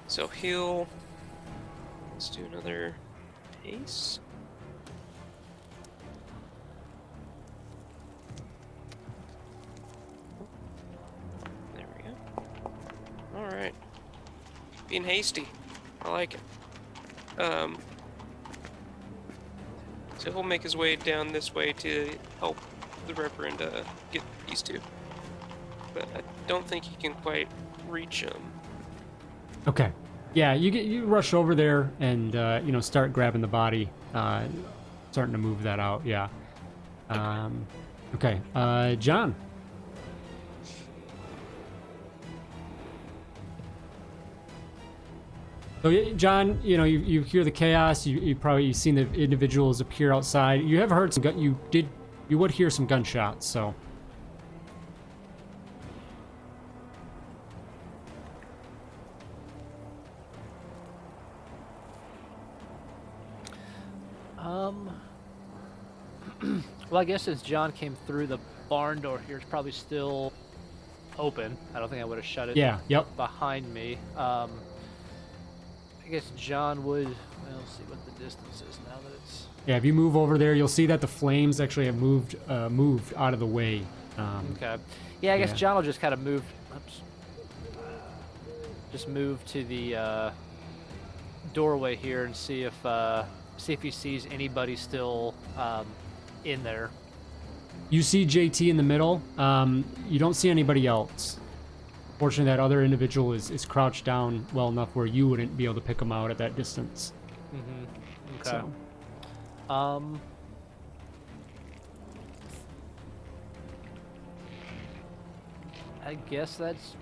So let's do another haste. There we go. Alright. Being hasty. I like it. So he'll make his way down this way to help the Reverend get these two. But I don't think he can quite reach them. Okay. Yeah, you rush over there and start grabbing the body, starting to move that out. Yeah. Okay. John. So, John, you hear the chaos. You've seen the individuals appear outside. You have heard some you would hear some gunshots. So. Well, I guess since John came through the barn door here, it's probably still open. I don't think I would have shut it. Yeah. Yep. Behind me. I guess John would. Well, let's see what the distance is now that it's. Yeah. If you move over there, you'll see that the flames actually have moved out of the way. Okay. Yeah, I guess yeah. John will just kind of move. Oops. Just move to the doorway here and see if he sees anybody still in there. You see JT in the middle. You don't see anybody else. Fortunately, that other individual is crouched down well enough where you wouldn't be able to pick him out at that distance. Mm-hmm. Okay. So. I guess that's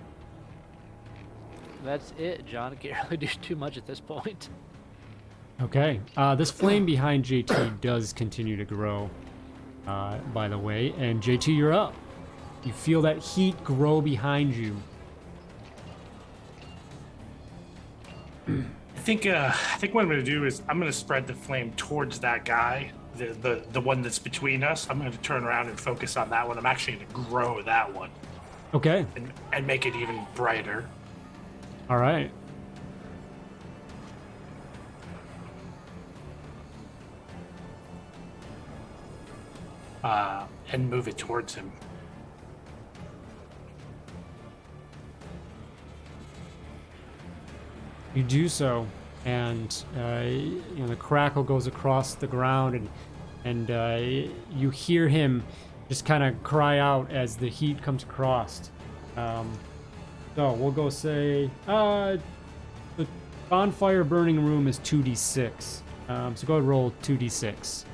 it, John. I can't really do too much at this point. Okay. This flame behind JT does continue to grow, by the way. And JT, you're up. You feel that heat grow behind you. I think what I'm gonna do is I'm gonna spread the flame towards that guy, the one that's between us. I'm gonna turn around and focus on that one. I'm actually gonna grow that one Okay. and make it even brighter. All right. And move it towards him. You do so, and the crackle goes across the ground, and you hear him just kind of cry out as the heat comes across. So we'll go say the bonfire burning room is 2d6. So go ahead and roll 2d6.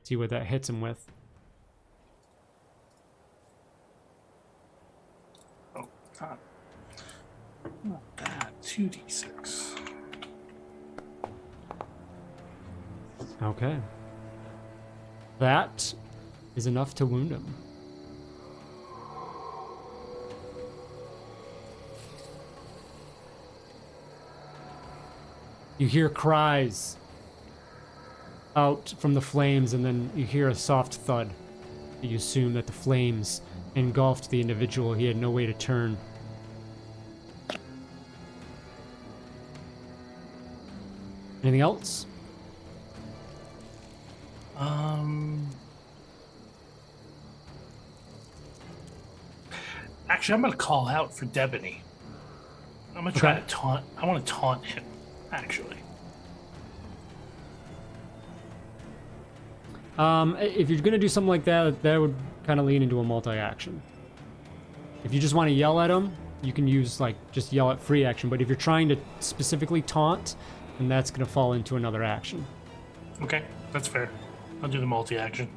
See what that hits him with. Oh, God. Not that. 2d6. Okay. That is enough to wound him. You hear cries out from the flames, and then you hear a soft thud. You assume that the flames engulfed the individual. He had no way to turn. Anything else? Actually, I'm gonna call out for Debeney. I'm gonna try to taunt. I want to taunt him, actually. If you're gonna do something like that, that would kind of lean into a multi-action. If you just want to yell at him, you can use just yell at free action. But if you're trying to specifically taunt, then that's gonna fall into another action. Okay, that's fair. I'll do the multi-action.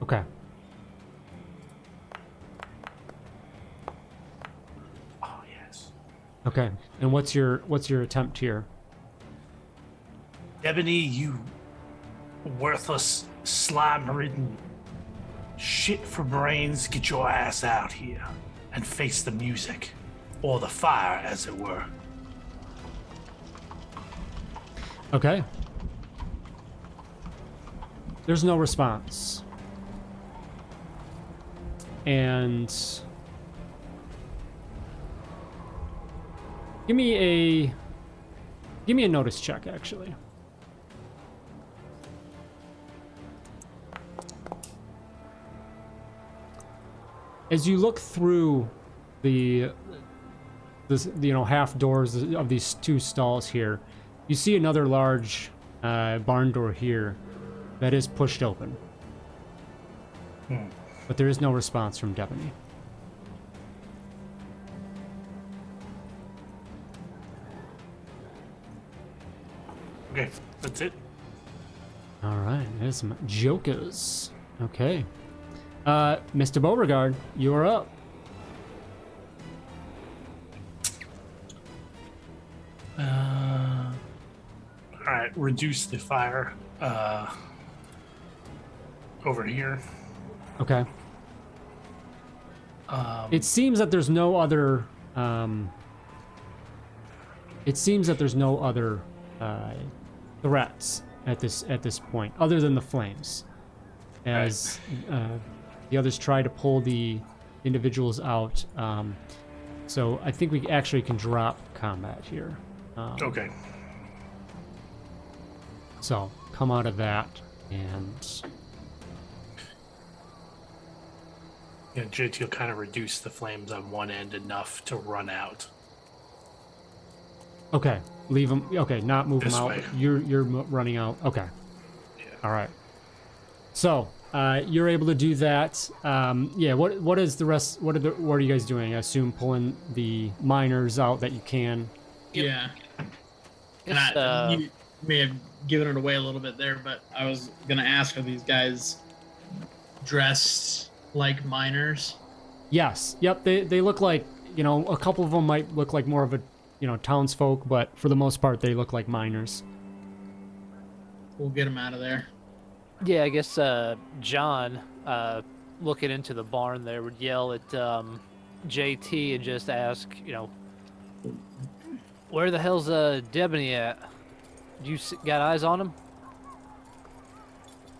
Okay. Oh yes. Okay. And what's your attempt here? Debeney, you worthless, slime-ridden shit for brains, get your ass out here and face the music, or the fire, as it were. Okay. There's no response. And give me a notice check, actually. as you look through the half doors of these two stalls here, you see another large barn door here that is pushed open. But there is no response from Debeney. Okay, that's it. All right, there's some jokers. Okay. Mr. Beauregard, you're up. All right, reduce the fire over here. Okay. It seems that there's no other. Threats at this point, other than the flames, as the others try to pull the individuals out. So I think we actually can drop combat here. Okay. So come out of that and. Yeah, JT will kind of reduce the flames on one end enough to run out. Okay, leave them. Okay, not move them This out. way. You're running out. Okay. Yeah. All right. So you're able to do that. Yeah. What is the rest? What are you guys doing? I assume pulling the miners out that you can. Yeah. Yes, And you may have given it away a little bit there, but I was gonna ask, are these guys dressed like miners? Yes. Yep. They look like, a couple of them might look like more of a townsfolk, but for the most part they look like miners. We'll get them out of there. Yeah, I guess John, looking into the barn there, would yell at JT and just ask, where the hell's Debeney at? You got eyes on him?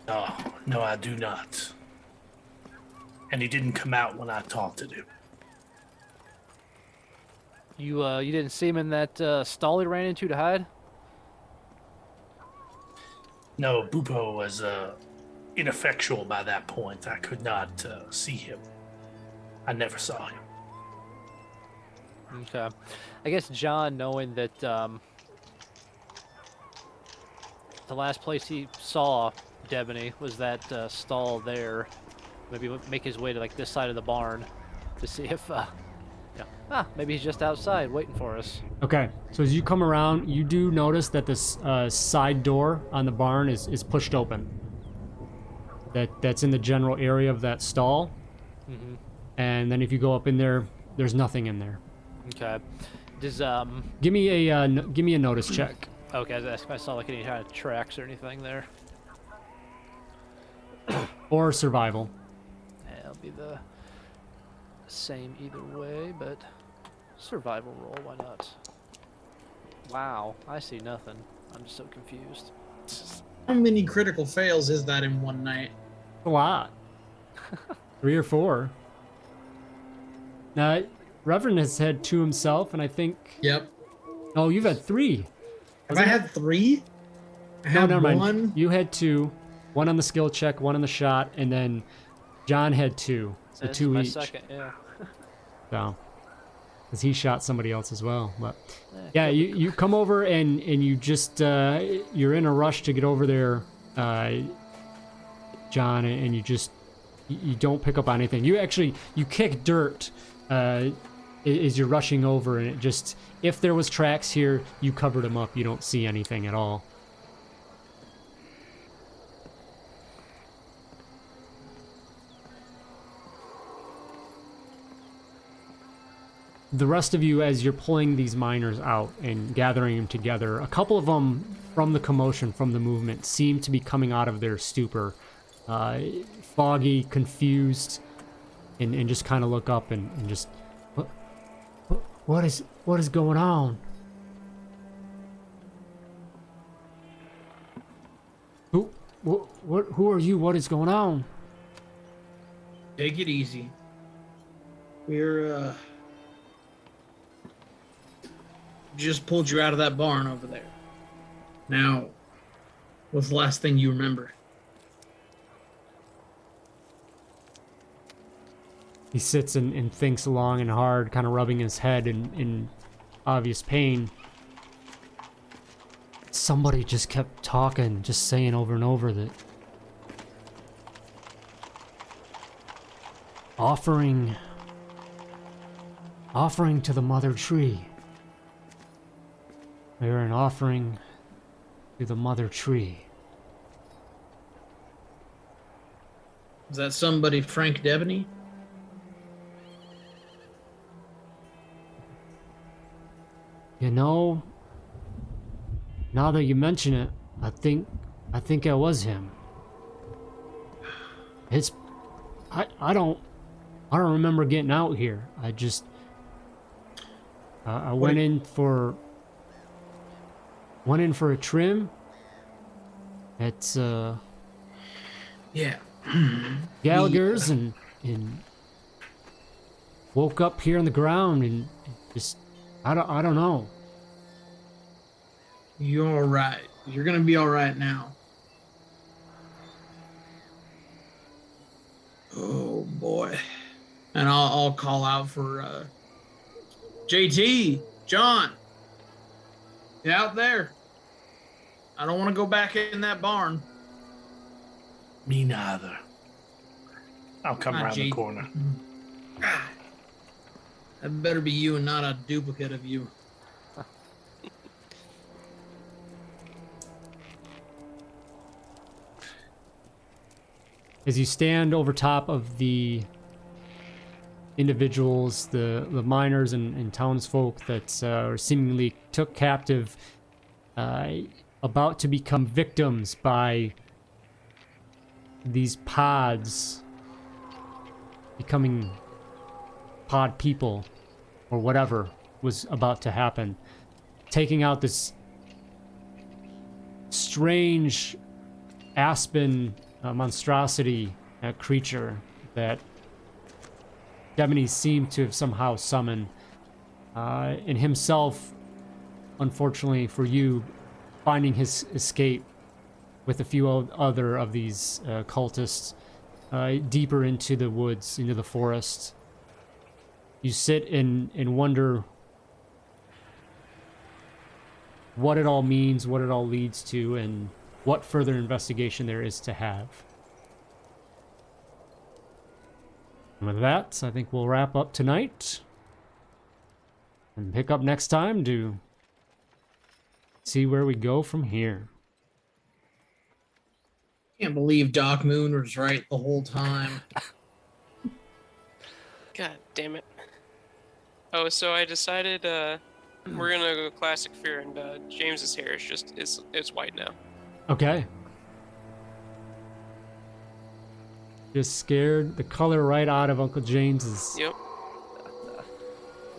No, I do not. And he didn't come out when I talked to him. You didn't see him in that stall he ran into to hide? No, Bupo was ineffectual by that point. I could not see him. I never saw him. Okay. I guess John, knowing that the last place he saw Debeney was that stall there, maybe make his way to like this side of the barn to see if maybe he's just outside waiting for us. Okay. So as you come around, you do notice that this side door on the barn is pushed open. That's in the general area of that stall. Mm-hmm. And then if you go up in there, there's nothing in there. Okay. Does Give me a notice check. okay, I was asking if I saw like any kind of tracks or anything there. Or survival. Yeah, it'll be the same either way, but survival roll, why not? Wow, I see nothing. I'm just so confused. How many critical fails is that in one night? A lot. 3 or 4. Now, Reverend has had 2 himself, and I think... Yep. Oh, you've had 3. Have I had 3? I No, had never one. mind. You had 2. 1 on the skill check, 1 on the shot, and then John had 2. So This is 2 my each. second, yeah. So, because he shot somebody else as well. But Yeah, yeah, you come over and you just you're in a rush to get over there, John, and you don't pick up on anything. You kick dirt as you're rushing over, and it just, if there was tracks here, you covered them up. You don't see anything at all. The rest of you, as you're pulling these miners out and gathering them together, a couple of them, from the commotion, from the movement, seem to be coming out of their stupor, foggy, confused, and just kind of look up and just, what is going on? Who are you? What is going on? Take it easy. We're just pulled you out of that barn over there. Now, what's the last thing you remember? He sits and thinks long and hard, kind of rubbing his head in obvious pain. Somebody just kept talking, just saying over and over that offering to the mother tree. They're an offering to the mother tree. Is that somebody Frank Debeney? You know, now that you mention it, I think it was him. I don't remember getting out here. I just I went in for a trim at Yeah. Gallagher's and woke up here on the ground and just I don't know. You're all right. You're gonna be all right now. Oh boy. And I'll call out for JT, John. Get out there. I don't want to go back in that barn. Me neither. I'll come Not around the JT. corner. That better be you and not a duplicate of you. As you stand over top of the individuals, the miners and townsfolk that are seemingly took captive, about to become victims by these pods, becoming pod people, or whatever was about to happen, taking out this strange aspen monstrosity creature that Debeney seemed to have somehow summoned, and himself, unfortunately for you, finding his escape with a few other of these cultists deeper into the woods, into the forest. You sit and wonder what it all means, what it all leads to, and what further investigation there is to have. And with that, I think we'll wrap up tonight and pick up next time to see where we go from here. Can't believe Doc Moon was right the whole time. God damn it. Oh, so I decided we're gonna go classic fear, and James's hair is just it's white now. Okay. Just scared the color right out of Uncle James's. Yep.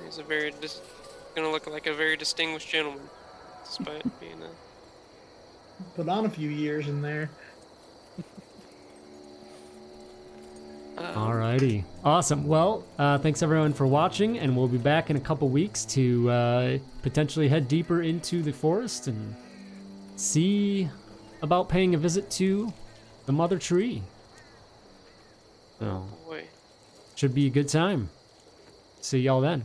He's gonna look like a very distinguished gentleman, despite being a. Put on a few years in there. Alrighty. Awesome. Well, thanks everyone for watching, and we'll be back in a couple weeks to potentially head deeper into the forest and see about paying a visit to the mother tree. So, Boy. should be a good time. See y'all then.